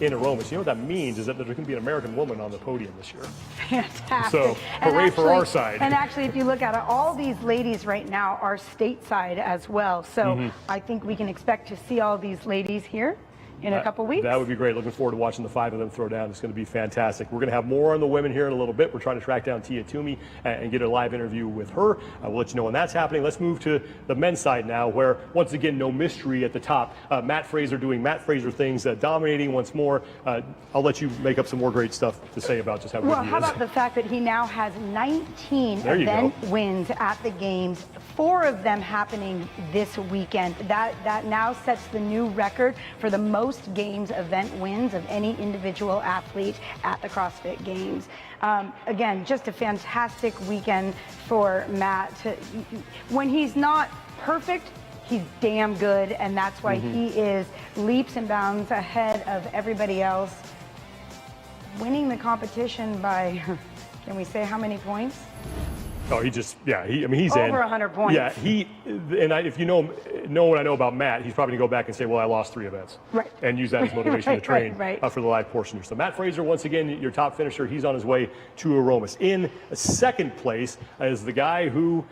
in Aromas. You know what that means is that there's going to be an American woman on the podium this year. Fantastic. So hooray for our side. And actually, if you look at it, all these ladies right now are stateside as well. So I think we can expect to see all these ladies here in a couple weeks. That would be great. Looking forward to watching the 5 of them throw down. It's going to be fantastic. We're going to have more on the women here in a little bit. We're trying to track down Tia Toomey and get a live interview with her. We'll let you know when that's happening. Let's move to the men's side now, where once again, no mystery at the top. Matt Fraser doing Matt Fraser things, dominating once more. I'll let you make up some more great stuff to say about just how good he is. Well, how about the fact that he now has 19 event wins at the games, 4 of them happening this weekend. That now sets the new record for the most most games event wins of any individual athlete at the CrossFit Games. Again, just a fantastic weekend for Matt. When he's not perfect, he's damn good, and that's why he is leaps and bounds ahead of everybody else, winning the competition by, can we say how many points? Oh, he just, yeah, he's over 100 points. Yeah, if you know what I know about Matt, he's probably going to go back and say, well, I lost 3 events. Right. And use that as motivation to train right. For the live portion here. So Matt Fraser, once again, your top finisher, he's on his way to Aromas. In second place is the guy who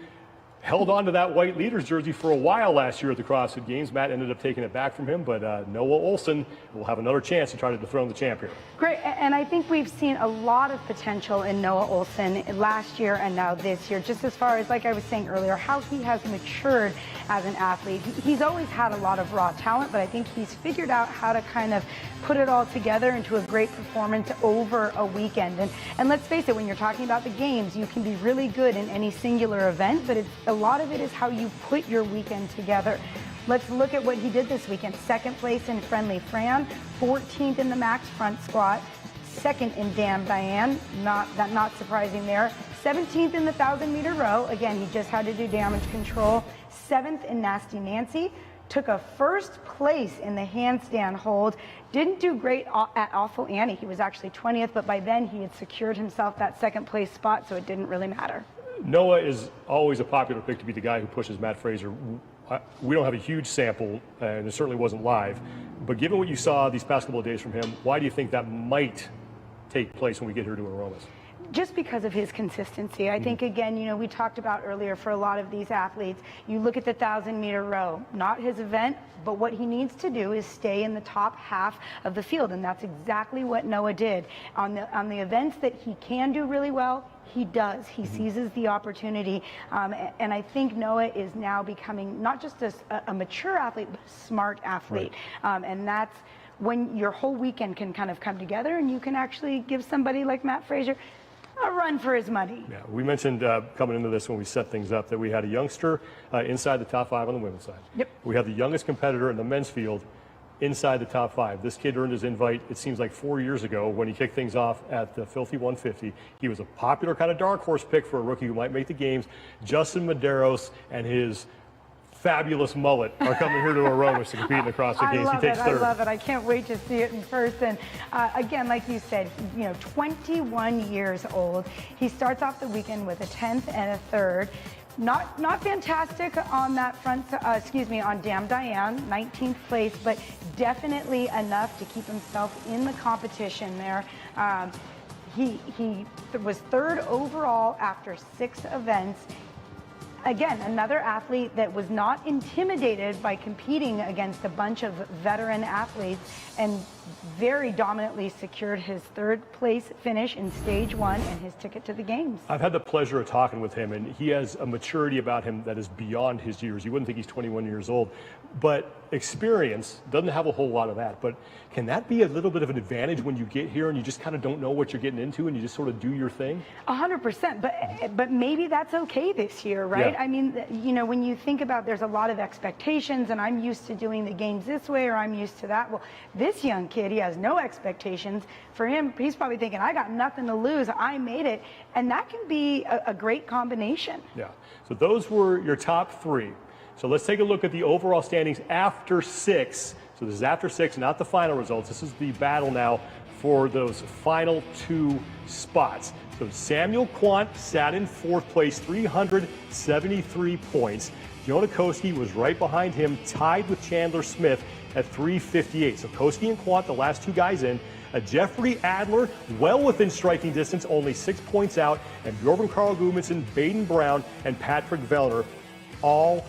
held on to that white leader's jersey for a while last year at the CrossFit Games. Matt ended up taking it back from him, but Noah Olsen will have another chance to try to dethrone the champ here. Great, and I think we've seen a lot of potential in Noah Olsen last year and now this year, just as far as, like I was saying earlier, how he has matured as an athlete. He's always had a lot of raw talent, but I think he's figured out how to kind of put it all together into a great performance over a weekend. And let's face it, when you're talking about the games, you can be really good in any singular event, but a lot of it is how you put your weekend together. Let's look at what he did this weekend. Second place in Friendly Fran, 14th in the max front squat, second in Damn Diane, not surprising there. 17th in the 1,000-meter row. Again, he just had to do damage control. 7th in Nasty Nancy. Took a first place in the handstand hold. Didn't do great at Awful Annie. He was actually 20th, but by then he had secured himself that second place spot, so it didn't really matter. Noah is always a popular pick to be the guy who pushes Matt Fraser. We don't have a huge sample, and it certainly wasn't live, but given what you saw these past couple of days from him, why do you think that might take place when we get here to Aromas? Just because of his consistency. I think, again, we talked about earlier, for a lot of these athletes, you look at the 1,000-meter row, not his event, but what he needs to do is stay in the top half of the field, and that's exactly what Noah did. On the events that he can do really well, he does. He seizes the opportunity, and I think Noah is now becoming not just a mature athlete, but a smart athlete, and that's when your whole weekend can kind of come together, and you can actually give somebody like Matt Fraser a run for his money. Yeah, we mentioned coming into this when we set things up that we had a youngster inside the top 5 on the women's side. Yep. We have the youngest competitor in the men's field inside the top 5. This kid earned his invite, it seems like 4 years ago when he kicked things off at the Filthy 150. He was a popular kind of dark horse pick for a rookie who might make the games. Justin Medeiros and his fabulous mullet are coming here to Aromas to compete in the CrossFit Games. He takes third. I love it. I can't wait to see it in person. Again, like you said, 21 years old. He starts off the weekend with a 10th and a 3rd. Not fantastic on that front, on Damn Diane, 19th place, but definitely enough to keep himself in the competition there. He was 3rd overall after 6 events. Again, another athlete that was not intimidated by competing against a bunch of veteran athletes and very dominantly secured his 3rd place finish in stage 1 and his ticket to the games. I've had the pleasure of talking with him, and he has a maturity about him that is beyond his years. You wouldn't think he's 21 years old, but experience doesn't have a whole lot of that. But can that be a little bit of an advantage when you get here and you just kind of don't know what you're getting into and you just sort of do your thing? 100%, but maybe that's okay this year, right? Yeah. I mean, when you think about, there's a lot of expectations, and I'm used to doing the games this way, or I'm used to that. Well, this young kid, he has no expectations. For him, he's probably thinking, I got nothing to lose, I made it, and that can be a great combination. Yeah, so those were your top 3. So let's take a look at the overall standings after 6. So this is after 6, not the final results. This is the battle now for those final 2 spots. So Samuel Quant sat in 4th place, 373 points. Jonah Koski was right behind him, tied with Chandler Smith at 358. So Koski and Quant, the last 2 guys in. Jeffrey Adler, well within striking distance, only 6 points out. And Bjorn Carl Gudmundsson, Baden Brown, and Patrick Velner all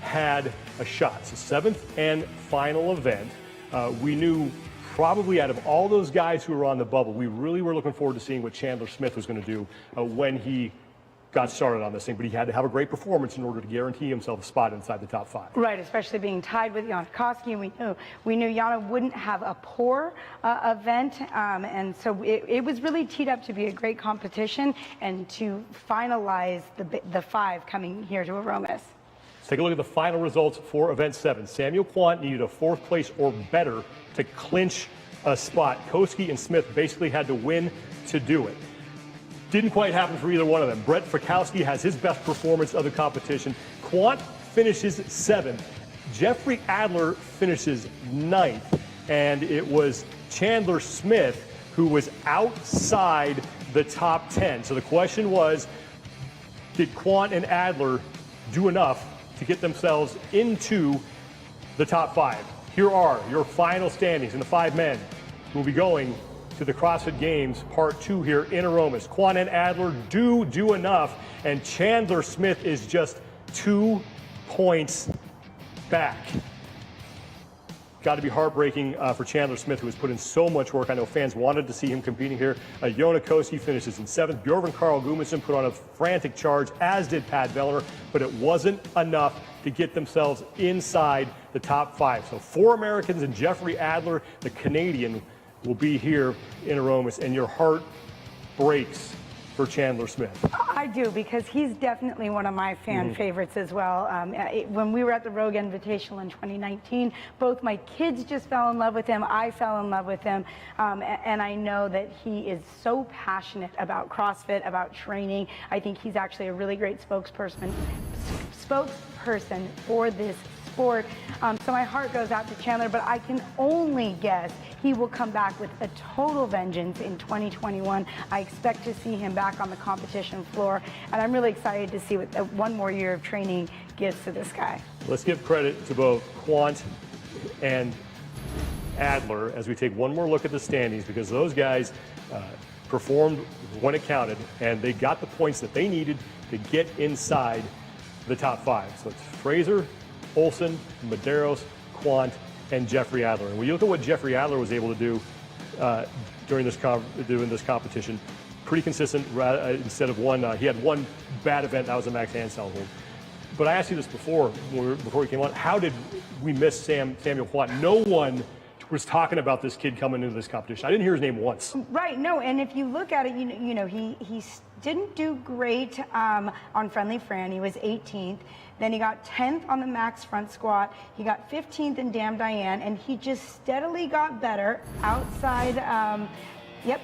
had a shot. So 7th and final event. We knew probably out of all those guys who were on the bubble, we really were looking forward to seeing what Chandler Smith was going to do when he got started on this thing, but he had to have a great performance in order to guarantee himself a spot inside the top 5. Right, especially being tied with Jan Koski, and we knew Jana wouldn't have a poor event, and so it was really teed up to be a great competition and to finalize the 5 coming here to Aromas. Let's take a look at the final results for event 7. Samuel Quant needed a 4th place or better to clinch a spot. Koski and Smith basically had to win to do it. Didn't quite happen for either one of them. Brett Frykowski has his best performance of the competition. Quant finishes 7th. Jeffrey Adler finishes 9th. And it was Chandler Smith who was outside the top 10. So the question was, did Quant and Adler do enough to get themselves into the top 5? Here are your final standings in the 5 men who will be going to the CrossFit Games Part 2 here in Aromas. Quant and Adler do enough, and Chandler Smith is just 2 points back. Got to be heartbreaking for Chandler Smith, who has put in so much work. I know fans wanted to see him competing here. Jona Koski finishes in 7th. Bjorn Carl Gudmundsson put on a frantic charge, as did Pat Velner, but it wasn't enough to get themselves inside the top 5. So 4 Americans and Jeffrey Adler, the Canadian, will be here in Aromas, and your heart breaks for Chandler Smith. I do, because he's definitely one of my fan favorites as well. When we were at the Rogue Invitational in 2019, both my kids just fell in love with him. I fell in love with him. And I know that he is so passionate about CrossFit, about training. I think he's actually a really great spokesperson for this sport. So my heart goes out to Chandler, but I can only guess he will come back with a total vengeance in 2021. I expect to see him back on the competition floor, and I'm really excited to see what one more year of training gives to this guy. Let's give credit to both Quant and Adler as we take one more look at the standings, because those guys performed when it counted, and they got the points that they needed to get inside the top 5. So it's Fraser, Olsen, Medeiros, Quant, and Jeffrey Adler. And when you look at what Jeffrey Adler was able to do during this competition, pretty consistent. Instead of one, he had one bad event, that was a max handstand hold. But I asked you this before we came on. How did we miss Samuel Quant? No one was talking about this kid coming into this competition. I didn't hear his name once. Right, no, and if you look at it, you know, he didn't do great on Friendly Fran. He was 18th. Then he got 10th on the max front squat. He got 15th in Damn Diane, and he just steadily got better outside.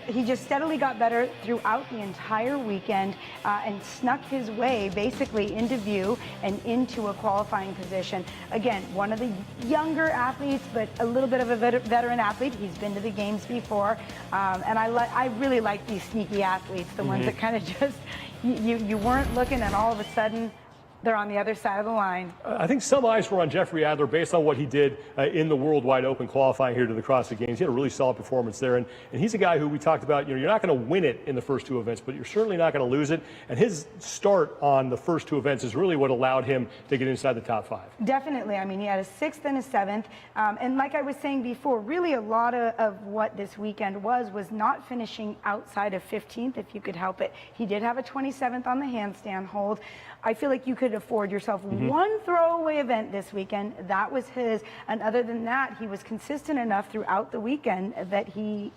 He just steadily got better throughout the entire weekend and snuck his way basically into view and into a qualifying position. Again, one of the younger athletes, but a little bit of a veteran athlete. He's been to the games before. And I really like these sneaky athletes, the ones that kind of just, you weren't looking, and all of a sudden, they're on the other side of the line. I think some eyes were on Jeffrey Adler based on what he did in the World Wide Open qualifying here to the CrossFit Games. He had a really solid performance there, and he's a guy who we talked about, you know, you're not going to win it in the first 2 events, but you're certainly not going to lose it. And his start on the first 2 events is really what allowed him to get inside the top 5. Definitely. I mean, he had a 6th and a 7th. And like I was saying before, really a lot of what this weekend was not finishing outside of 15th, if you could help it. He did have a 27th on the handstand hold. I feel like you could afford yourself one throwaway event this weekend. That was his. And other than that, he was consistent enough throughout the weekend that he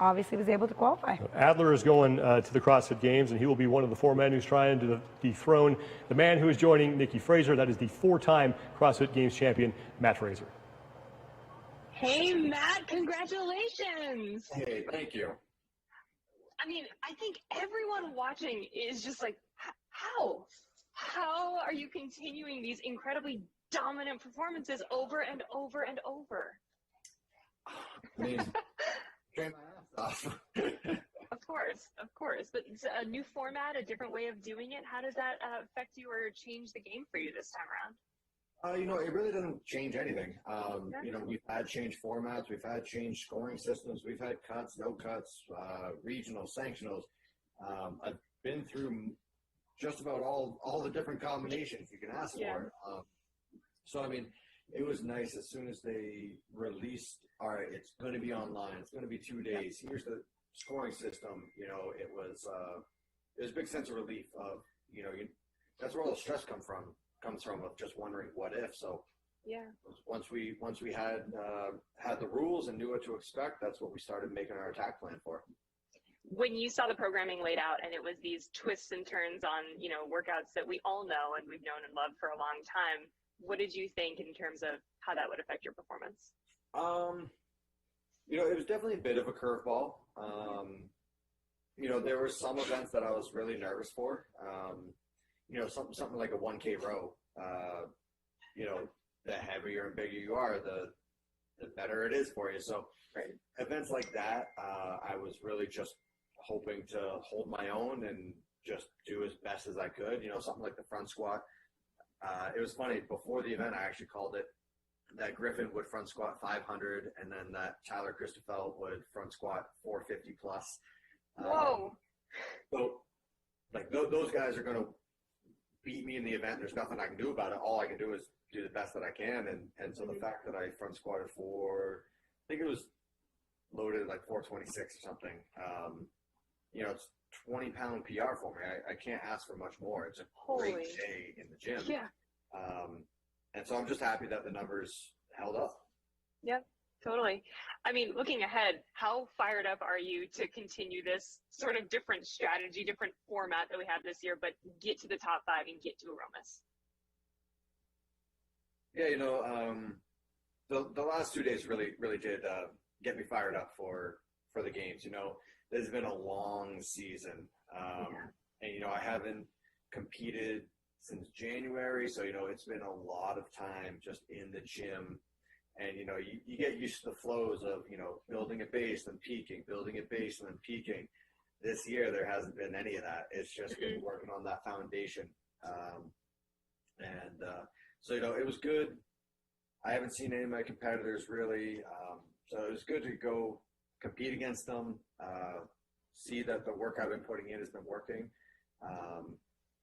obviously was able to qualify. Adler is going to the CrossFit Games, and he will be one of the 4 men who's trying to dethrone the man who is joining Nikki Fraser. That is the 4-time CrossFit Games champion, Matt Fraser. Hey, Matt, congratulations. Hey, thank you. I mean, I think everyone watching is just like, how? How are you continuing these incredibly dominant performances over and over and over? I mean, train my ass off. Of course. But it's a new format, a different way of doing it. How does that affect you or change the game for you this time around? You know, it really doesn't change anything. You know, we've had changed formats, we've had changed scoring systems, we've had cuts, no cuts, regionals, sanctionals. I've been through just about all the different combinations you can ask for. So, I mean, it was nice as soon as they released, all right, it's going to be online, it's going to be 2 days, here's the scoring system, you know, it was a big sense of relief of, you know, that's where all the stress comes from of just wondering what if. So once we had the rules and knew what to expect, that's what we started making our attack plan for. when you saw the programming laid out and it was these twists and turns on, workouts that we all know and we've known and loved for a long time, what did you think in terms of how that would affect your performance? It was definitely a bit of a curveball. There were some events that I was really nervous for. Something like a 1K row. The heavier and bigger you are, the better it is for you. So events like that, I was really just hoping to hold my own and just do as best as I could. Something like the front squat. It was funny, before the event, I actually called it that Griffin would front squat 500 and then that Tyler Christoffel would front squat 450 plus. Whoa. So those guys are going to beat me in the event. There's nothing I can do about it. All I can do is do the best that I can. And so the fact that I front squatted I think it was loaded like 426 or something. It's 20-pound PR for me. I can't ask for much more. It's a great day in the gym. Yeah. And so I'm just happy that the numbers held up. Yep, totally. I mean, looking ahead, how fired up are you to continue this sort of different strategy, different format that we have this year, but get to the top 5 and get to Aromas? Yeah, the last 2 days really did get me fired up for the games. There's been a long season, and I haven't competed since January, so it's been a lot of time just in the gym, and you get used to the flows of building a base and peaking, building a base and then peaking. This year there hasn't been any of that. It's just been working on that foundation, so it was good. I haven't seen any of my competitors really, so it was good to go compete against them, see that the work I've been putting in has been working.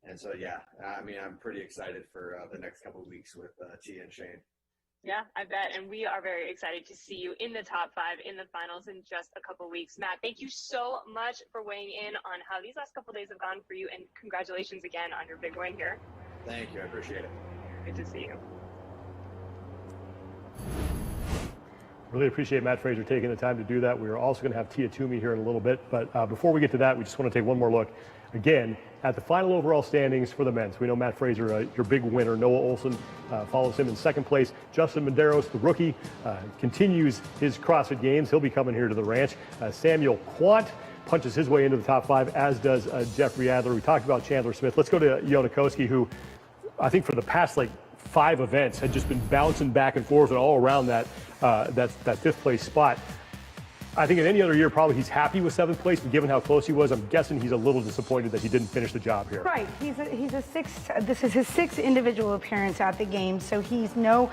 And so, I'm pretty excited for the next couple of weeks with Tia and Shane. Yeah, I bet. And we are very excited to see you in the top 5 in the finals in just a couple of weeks. Matt, thank you so much for weighing in on how these last couple of days have gone for you. And congratulations again on your big win here. Thank you. I appreciate it. Good to see you. Really appreciate Matt Fraser taking the time to do that. We are also going to have Tia Toomey here in a little bit. But before we get to that, we just want to take one more look again at the final overall standings for the men's. We know Matt Fraser, your big winner. Noah Olsen follows him in second place. Justin Medeiros, the rookie, continues his CrossFit Games. He'll be coming here to the ranch. Samuel Quant punches his way into the top 5, as does Jeffrey Adler. We talked about Chandler Smith. Let's go to Yonakoski, who I think for the past 5 events had just been bouncing back and forth and all around that 5th place spot. I think in any other year, probably he's happy with 7th place, but given how close he was, I'm guessing he's a little disappointed that he didn't finish the job here. Right. He's a 6th. This is his 6th individual appearance at the games, so he's no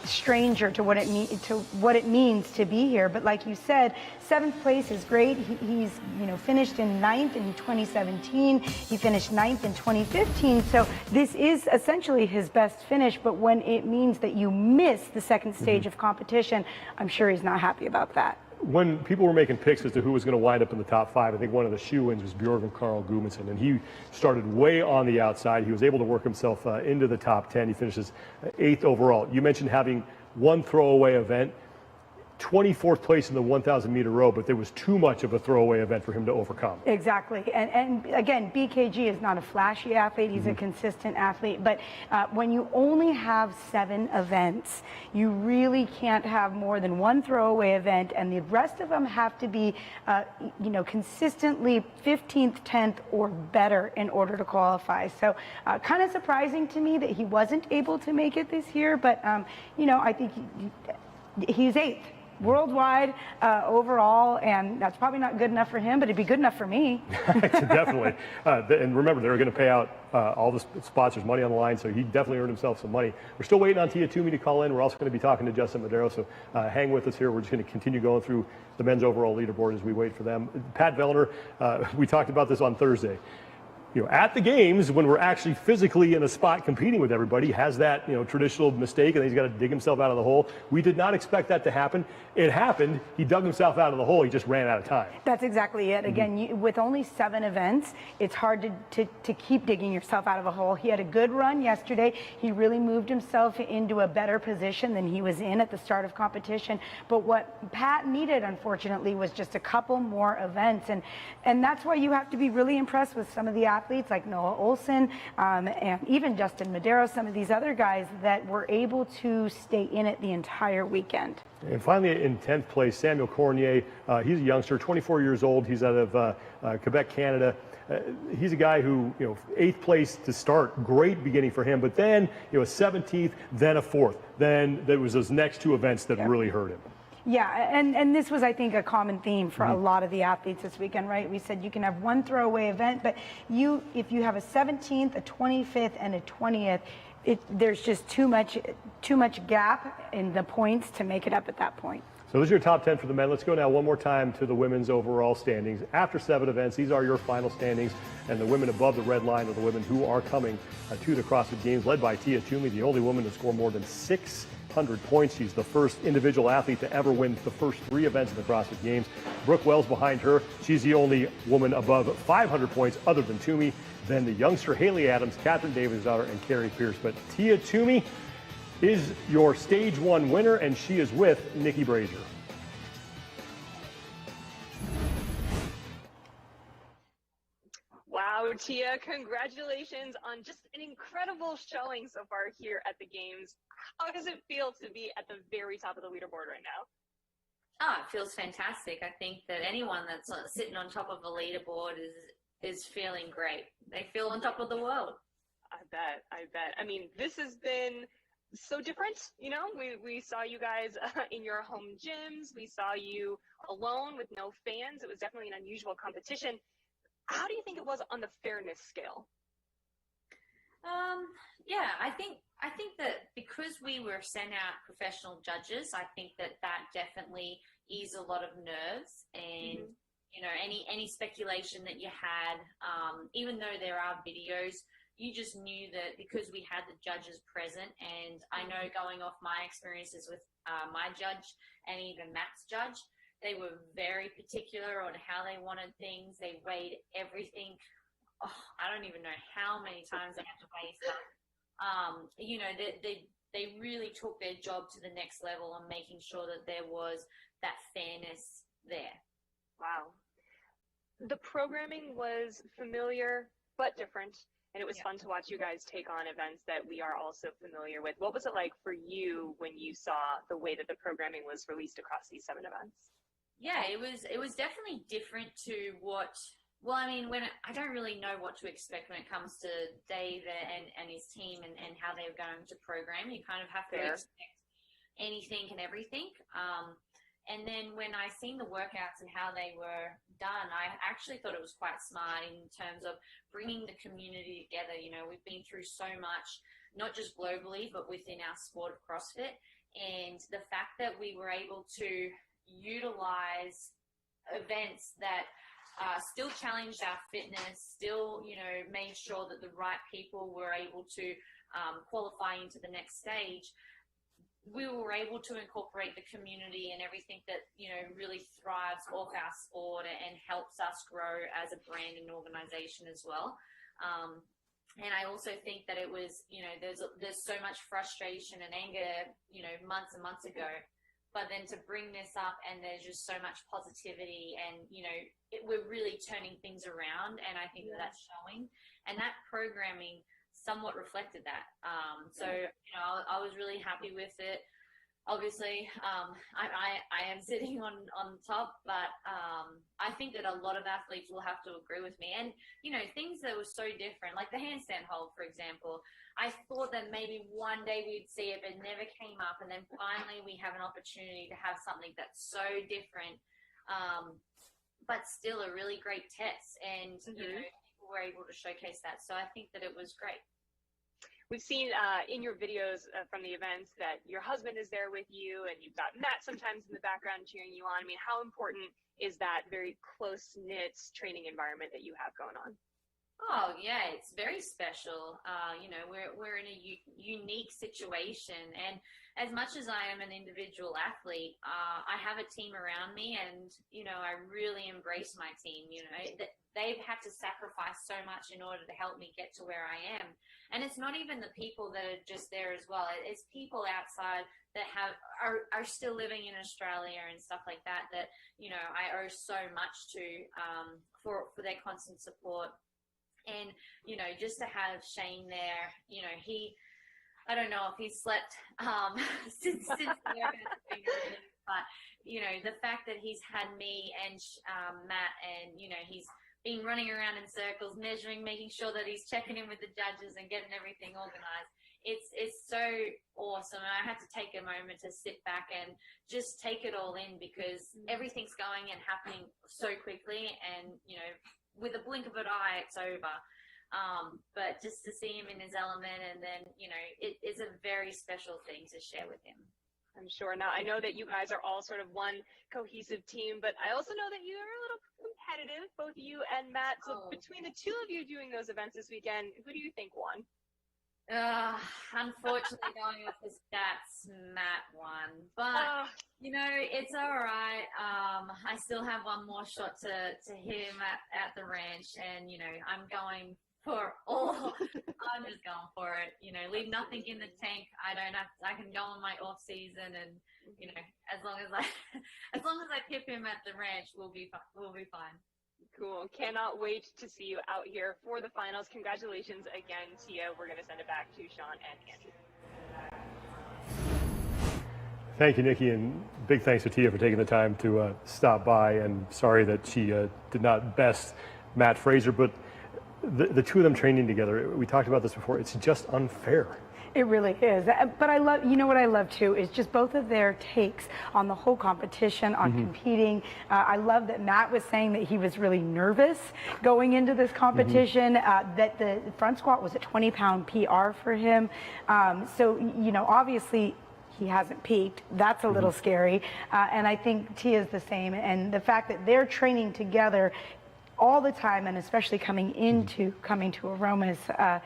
stranger to what it means to be here. But like you said, 7th place is great. He's finished in 9th in 2017. He finished 9th in 2015. So this is essentially his best finish. But when it means that you miss the second stage of competition, I'm sure he's not happy about that. When people were making picks as to who was going to wind up in the top 5, I think one of the shoe-ins was Bjorgvin Karl Gudmundsson, and he started way on the outside. He was able to work himself into the top 10. He finishes 8th overall. You mentioned having one throwaway event. 24th place in the 1,000-meter row, but there was too much of a throwaway event for him to overcome. Exactly. And again, BKG is not a flashy athlete. He's a consistent athlete. But when you only have 7 events, you really can't have more than one throwaway event, and the rest of them have to be, consistently 15th, 10th, or better in order to qualify. So kind of surprising to me that he wasn't able to make it this year, but, I think he's 8th. Worldwide overall, and that's probably not good enough for him, but it'd be good enough for me. Definitely. And remember, they're going to pay out all the sponsors money on the line, so he definitely earned himself some money. We're still waiting on Tia Toomey to call in. We're also going to be talking to Justin Medeiros, so hang with us here. We're just going to continue going through the men's overall leaderboard as we wait for them. Pat Velner, we talked about this on Thursday. at the games, when we're actually physically in a spot competing with everybody, has that, traditional mistake, and he's got to dig himself out of the hole. We did not expect that to happen. It happened. He dug himself out of the hole. He just ran out of time. That's exactly it. Again, with only 7 events, it's hard to keep digging yourself out of a hole. He had a good run yesterday. He really moved himself into a better position than he was in at the start of competition. But what Pat needed, unfortunately, was just a couple more events. And that's why you have to be really impressed with some of the athletes like Noah Olsen and even Justin Medeiros, some of these other guys that were able to stay in it the entire weekend. And finally, in 10th place, Samuel Cormier. He's a youngster, 24 years old. He's out of Quebec, Canada. He's a guy who, 8th place to start, great beginning for him. But then, a 17th, then a 4th. Then there was those next 2 events that really hurt him. Yeah, and this was, I think, a common theme for a lot of the athletes this weekend, right? We said you can have one throwaway event, but if you have a 17th, a 25th, and a 20th, there's just too much gap in the points to make it up at that point. So those are your top 10 for the men. Let's go now one more time to the women's overall standings. After 7 events, these are your final standings. And the women above the red line are the women who are coming to the CrossFit Games, led by Toomey, the only woman to score more than 600 points. She's the first individual athlete to ever win the first 3 events in the CrossFit Games. Brooke Wells behind her. She's the only woman above 500 points other than Toomey. Then the youngster Hayley Adams, Catherine Davis' daughter, and Carrie Pierce. But Toomey is your stage 1 winner, and she is with Nikki Brazier. Wow, Tia, congratulations on just an incredible showing so far here at the Games. How does it feel to be at the very top of the leaderboard right now? Oh, it feels fantastic. I think that anyone that's sitting on top of a leaderboard is feeling great. They feel on top of the world. I bet. I mean, this has been so different. We saw you guys in your home gyms. We saw you alone with no fans. It was definitely an unusual competition. How do you think it was on the fairness scale? Yeah, I think that because we were sent out professional judges, I think that definitely eased a lot of nerves and any speculation that you had, even though there are videos, you just knew that because we had the judges present, and I know going off my experiences with my judge and even Matt's judge, they were very particular on how they wanted things. They weighed everything. Oh, I don't even know how many times they had to weigh stuff. They really took their job to the next level on making sure that there was that fairness there. Wow. The programming was familiar but different, and it was fun to watch you guys take on events that we are also familiar with. What was it like for you when you saw the way that the programming was released across these 7 events? Yeah, it was definitely different to what. Well, I mean, when I don't really know what to expect when it comes to Dave and his team and how they're going to program. You kind of have to expect anything and everything. And then when I seen the workouts and how they were done, I actually thought it was quite smart in terms of bringing the community together. We've been through so much, not just globally, but within our sport of CrossFit. And the fact that we were able to utilize events that still challenged our fitness, still, made sure that the right people were able to qualify into the next stage. We were able to incorporate the community and everything that, really thrives off our sport and helps us grow as a brand and organization as well. And I also think that it was, there's so much frustration and anger, months and months ago. But then to bring this up and there's just so much positivity and, we're really turning things around, and I think that's showing. And that programming somewhat reflected that. I was really happy with it. Obviously, I am sitting on top, but I think that a lot of athletes will have to agree with me. And, things that were so different, like the handstand hold, for example, I thought that maybe one day we'd see it, but it never came up. And then finally we have an opportunity to have something that's so different, but still a really great test. And, people were able to showcase that. So I think that it was great. We've seen in your videos from the events that your husband is there with you, and you've got Matt sometimes in the background cheering you on. I mean, how important is that very close-knit training environment that you have going on? Oh yeah, it's very special. You know, we're in a unique situation, and as much as I am an individual athlete, I have a team around me, and you know, I really embrace my team. You know, they've had to sacrifice so much in order to help me get to where I am, and it's not even the people that are just there as well. It's people outside that are still living in Australia and stuff like that. That you know, I owe so much to for their constant support. And, you know, just to have Shane there, you know, I don't know if he slept since the event, but, you know, the fact that he's had me and Matt and, you know, he's been running around in circles, measuring, making sure that he's checking in with the judges and getting everything organized. It's so awesome. And I had to take a moment to sit back and just take it all in because everything's going and happening so quickly and, you know, with a blink of an eye, it's over. But just to see him in his element, and then, you know, it is a very special thing to share with him. I'm sure. Now, I know that you guys are all sort of one cohesive team, but I also know that you are a little competitive, both you and Matt. So between the two of you doing those events this weekend, who do you think won? Unfortunately, going off the stats, Matt won, but you know, it's all right. I still have one more shot to hit him at the ranch, and you know, I'm going for all. I'm just going for it. You know, leave nothing in the tank. I can go on my off season, and you know, as long as I pip him at the ranch, we'll be fine. Cool. Cannot wait to see you out here for the finals. Congratulations again, Tia. We're going to send it back to Sean and Andy. Thank you, Nikki, and big thanks to Tia for taking the time to stop by. And sorry that she did not best Matt Fraser, but the two of them training together, we talked about this before, it's just unfair. It really is. But I love, you know what I love too, is just both of their takes on the whole competition, on competing. I love that Matt was saying that he was really nervous going into this competition, that the front squat was a 20-pound PR for him. So, you know, obviously he hasn't peaked. That's a little scary. And I think Tia's the same. And the fact that they're training together all the time, and especially coming to Aromas, a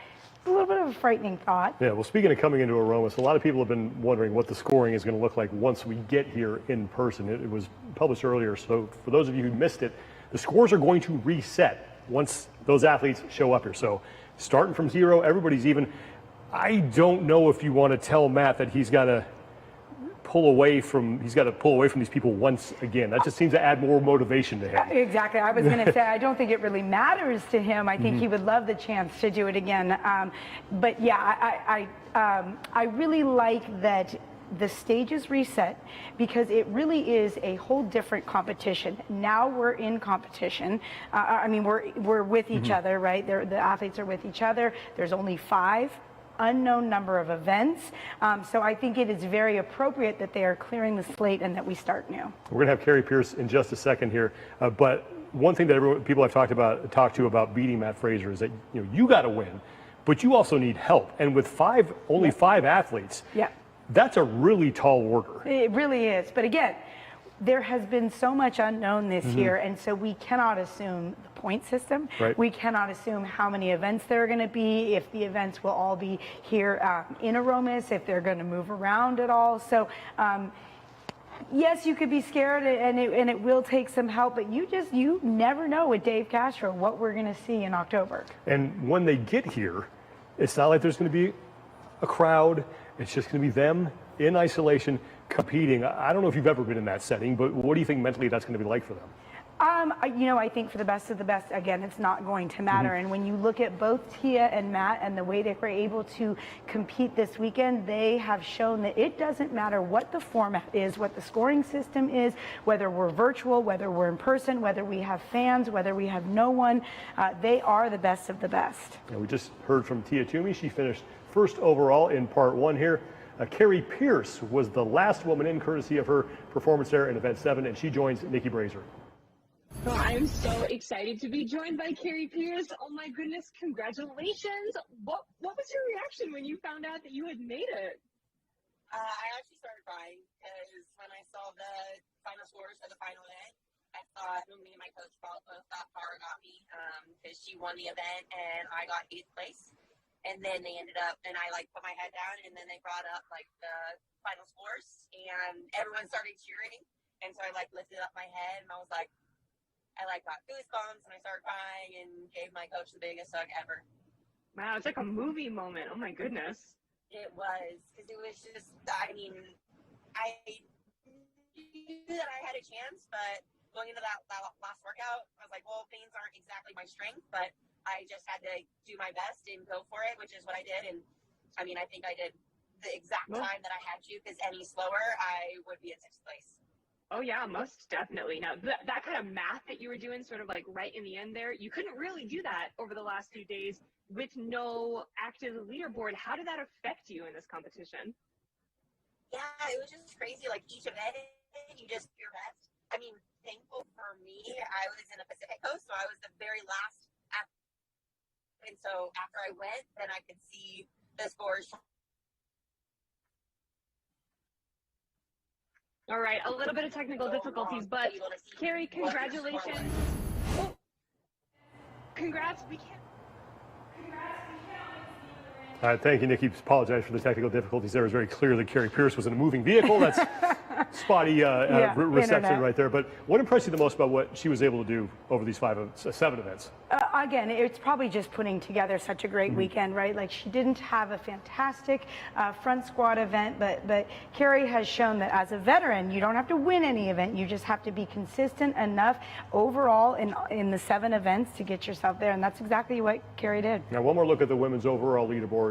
little bit of a frightening thought. Yeah, well, speaking of coming into Aromas, a lot of people have been wondering what the scoring is going to look like once we get here in person. It was published earlier, so for those of you who missed it, the scores are going to reset once those athletes show up here. So starting from 0, everybody's even. I don't know if you want to tell Matt that he's got to pull away from these people once again. That just seems to add more motivation to him. Exactly. I was going to say, I don't think it really matters to him. I think he would love the chance to do it again. But yeah, I really like that the stages reset, because it really is a whole different competition. Now we're in competition. I mean, we're with each other, right? The athletes are with each other. There's only 5. Unknown number of events. So I think it is very appropriate that they are clearing the slate and that we start new. We're going to have Carrie Pierce in just a second here. But one thing that people I've talked to about beating Matt Fraser is that you got to win, but you also need help. And with only 5 athletes, that's a really tall order. It really is. But again, there has been so much unknown this year, and so we cannot assume the point system. Right. We cannot assume how many events there are going to be, if the events will all be here in Aromas, if they're going to move around at all. So, yes, you could be scared, and it will take some help, but you never know with Dave Castro what we're going to see in October. And when they get here, it's not like there's going to be a crowd. It's just going to be them in isolation, competing. I don't know if you've ever been in that setting, but what do you think mentally that's going to be like for them? I think for the best of the best, again, it's not going to matter. And when you look at both Tia and Matt and the way they were able to compete this weekend, they have shown that it doesn't matter what the format is, what the scoring system is, whether we're virtual, whether we're in person, whether we have fans, whether we have no one, they are the best of the best. And we just heard from Tia Toomey. She finished first overall in part 1 here. Carrie Pierce was the last woman in, courtesy of her performance there in event 7, and she joins Nikki Brazier. Oh, I'm so excited to be joined by Carrie Pierce. Oh my goodness, congratulations. What was your reaction when you found out that you had made it? I actually started crying because when I saw the final scores for the final day, I thought me and my coach both thought Farah got me because she won the event and I got 8th place. And then they ended up, and I put my head down, and then they brought up the final scores, and everyone started cheering. And so I lifted up my head, and I was like, I got goosebumps, and I started crying and gave my coach the biggest hug ever. Wow, it's like a movie moment. Oh my goodness. It was, because it was just, I mean, I knew that I had a chance, but going into that last workout, I was like, well, things aren't exactly my strength, but I just had to do my best and go for it, which is what I did. And I mean, I think I did the exact time that I had to, because any slower, I would be in 6th place. Oh yeah, most definitely. Now that kind of math that you were doing sort of right in the end there, you couldn't really do that over the last few days with no active leaderboard. How did that affect you in this competition? Yeah, it was just crazy. Each event, you just do your best. I mean, thankful for me, I was in the Pacific Coast, so I was the very last. And so after I went, then I could see the scores. All right, a little bit of technical difficulties, but Carrie, congratulations. Oh, congrats. We can't. All right, thank you, Nikki. Apologize for the technical difficulties. There was very clear that Carrie Pierce was in a moving vehicle. That's spotty reception right there. But what impressed you the most about what she was able to do over these 7 events? Again, it's probably just putting together such a great weekend, right? She didn't have a fantastic front squat event, but Carrie has shown that as a veteran, you don't have to win any event. You just have to be consistent enough overall in the 7 events to get yourself there, and that's exactly what Carrie did. Now, one more look at the women's overall leaderboard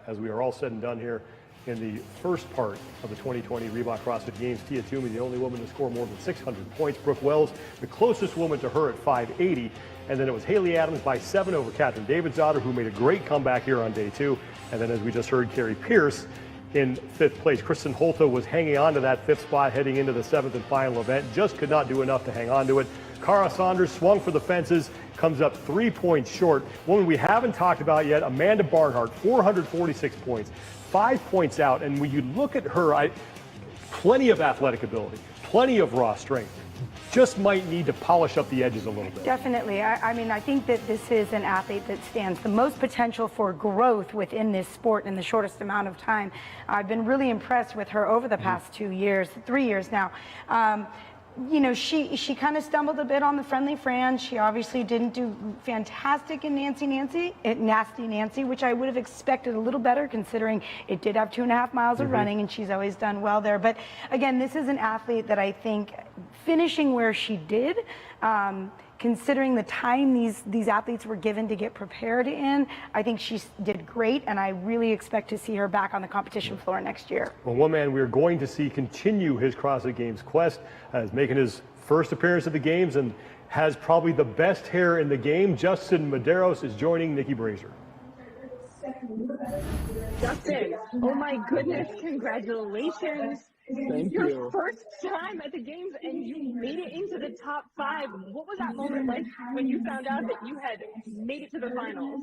as we are all said and done here. In the first part of the 2020 Reebok CrossFit Games, Tia Toomey, the only woman to score more than 600 points. Brooke Wells, the closest woman to her at 580. And then it was Hayley Adams by 7 over Catherine Davidsdottir, who made a great comeback here on day 2. And then, as we just heard, Carrie Pierce in 5th place. Kristen Holta was hanging on to that 5th spot heading into the 7th and final event. Just could not do enough to hang on to it. Cara Saunders swung for the fences, comes up 3 points short. Woman we haven't talked about yet, Amanda Barnhart, 446 points. 5 points out, and when you look at her, plenty of athletic ability, plenty of raw strength. Just might need to polish up the edges a little bit. Definitely. I mean, I think that this is an athlete that stands the most potential for growth within this sport in the shortest amount of time. I've been really impressed with her over the past 2 years, 3 years now. You know, she kind of stumbled a bit on the friendly Fran. She obviously didn't do fantastic in Nasty Nancy, which I would have expected a little better considering it did have 2.5 miles of running, and she's always done well there. But again, this is an athlete that I think finishing where she did, considering the time these athletes were given to get prepared in, I think she did great, and I really expect to see her back on the competition floor next year. Well, one man we're going to see continue his CrossFit Games quest is making his first appearance at the Games and has probably the best hair in the game. Justin Medeiros is joining Nikki Fraser. Justin, oh my goodness, congratulations. Thank Your you. first time at the Games, and you made it into the top 5. What was that moment like when you found out that you had made it to the finals?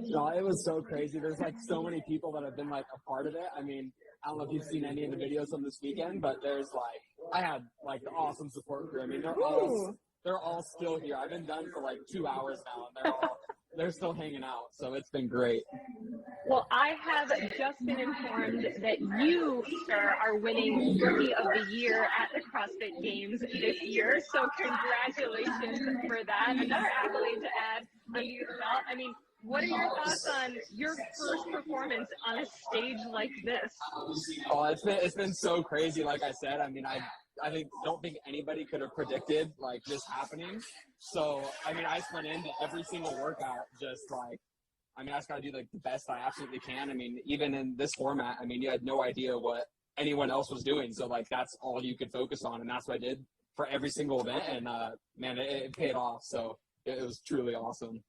No, it was so crazy. There's so many people that have been a part of it. I mean, I don't know if you've seen any of the videos from this weekend, but there's I had the awesome support crew. I mean, they're all still here. I've been done for 2 hours now, and they're still hanging out. So it's been great. Well, I have just been informed that you, sir, are winning Rookie of the Year at the CrossFit Games this year. So congratulations for that. Another accolade to add under your belt. I mean, what are your thoughts on your first performance on a stage like this? Oh, it's been so crazy. Like I said, I mean, I don't think anybody could have predicted this happening. So I mean, I just went into every single workout just I just got to do the best I absolutely can. I mean, even in this format, I mean, you had no idea what anyone else was doing. So that's all you could focus on, and that's what I did for every single event. And man, it paid off. So it was truly awesome.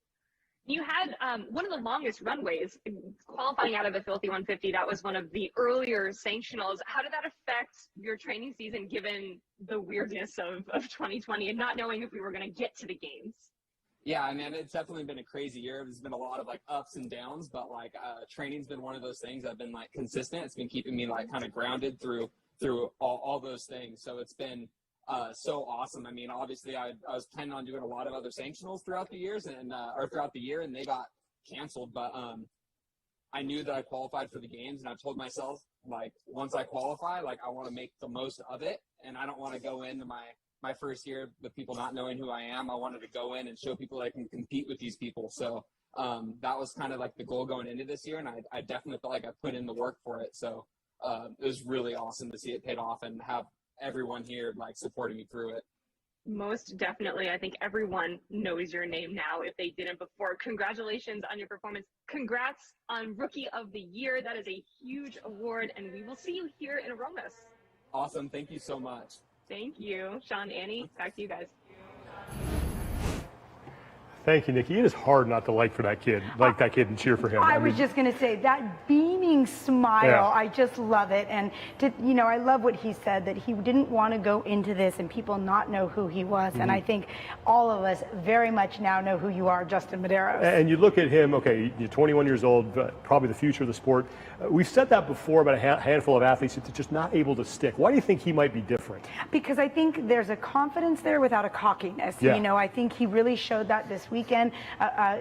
You had one of the longest runways qualifying out of the Filthy 150. That was one of the earlier sanctionals. How did that affect your training season given the weirdness of 2020 and not knowing if we were going to get to the Games? Yeah, I mean, it's definitely been a crazy year. There's been a lot of ups and downs, but training's been one of those things that have been consistent. It's been keeping me kind of grounded through all those things. So it's been so awesome. I mean, obviously I was planning on doing a lot of other sanctionals throughout the years or throughout the year, and they got canceled. But I knew that I qualified for the games, and I told myself, like, once I qualify, like, I want to make the most of it, and I don't want to go into my first year with people not knowing who I am. I wanted to go in and show people that I can compete with these people. So that was kind of like the goal going into this year, and I definitely felt like I put in the work for it. So it was really awesome to see it paid off and have everyone here like supporting me through it. Most definitely. I think everyone knows your name now if they didn't before. Congratulations on your performance. Congrats on Rookie of the Year. That is a huge award, and we will see you here in Aromas. Awesome. Thank you so much. Thank you. Sean, Annie, back to you guys. Thank you, Nikki. It is hard not to like that kid and cheer for him. I was just going to say, that beaming smile, Yeah. I just love it. And, I love what he said, that he didn't want to go into this and people not know who he was. And I think all of us very much now know who you are, Justin Medeiros. And you look at him, okay, you're 21 years old, probably the future of the sport. We've said that before about a handful of athletes that are just not able to stick. Why do you think he might be different? Because I think there's a confidence there without a cockiness. Yeah. I think he really showed that this weekend,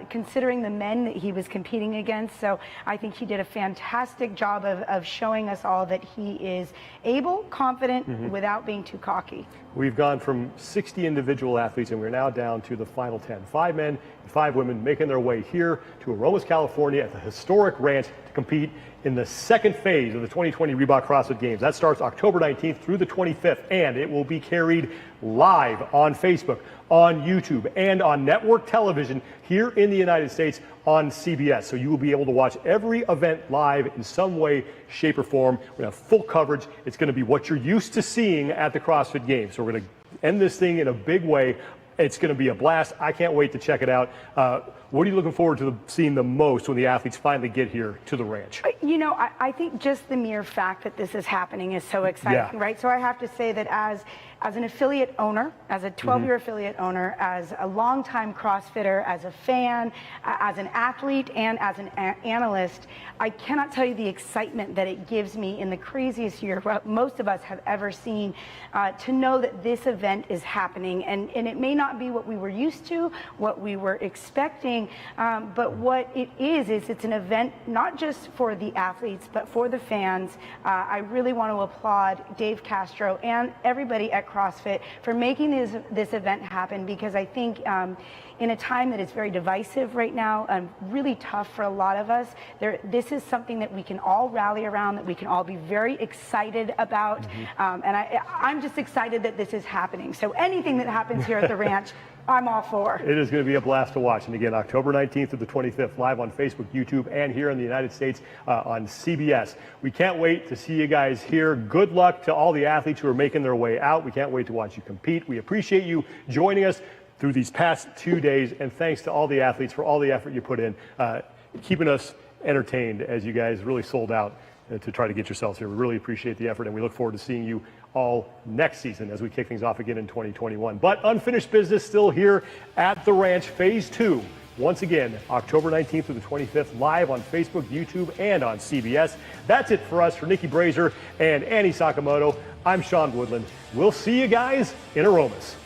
considering the men that he was competing against. So I think he did a fantastic job of showing us all that he is able, confident, without being too cocky. We've gone from 60 individual athletes, and we're now down to the final 10. 5 men and 5 women making their way here to Aromas, California at the historic ranch to compete in the second phase of the 2020 Reebok CrossFit Games. That starts October 19th through the 25th, and it will be carried live on Facebook, on YouTube, and on network television here in the United States on CBS. So you will be able to watch every event live in some way, shape, or form. We're going to have full coverage. It's going to be what you're used to seeing at the CrossFit Games. So we're going to end this thing in a big way. It's going to be a blast. I can't wait to check it out. What are you looking forward to seeing the most when the athletes finally get here to the ranch? I think just the mere fact that this is happening is so exciting, right? So I have to say that as an affiliate owner, as a 12-year affiliate owner, as a longtime CrossFitter, as a fan, as an athlete, and as an analyst, I cannot tell you the excitement that it gives me in the craziest year most of us have ever seen, to know that this event is happening. And it may not be what we were used to, what we were expecting, but what it is it's an event not just for the athletes, but for the fans. I really want to applaud Dave Castro and everybody at CrossFit for making this event happen, because I think in a time that is very divisive right now, really tough for a lot of us, this is something that we can all rally around, that we can all be very excited about. And I'm just excited that this is happening. So anything that happens here at the ranch, I'm all for. It is going to be a blast to watch. And again, October 19th through the 25th, live on Facebook, YouTube, and here in the United States on CBS. We can't wait to see you guys here. Good luck to all the athletes who are making their way out. We can't wait to watch you compete. We appreciate you joining us through these past 2 days. And thanks to all the athletes for all the effort you put in, keeping us entertained as you guys really sold out to try to get yourselves here. We really appreciate the effort, and we look forward to seeing you all next season as we kick things off again in 2021. But unfinished business still here at the ranch, phase 2. Once again, October 19th through the 25th, live on Facebook, YouTube, and on CBS. That's it for us. For Nikki Brazier and Annie Sakamoto, I'm Sean Woodland. We'll see you guys in Aromas.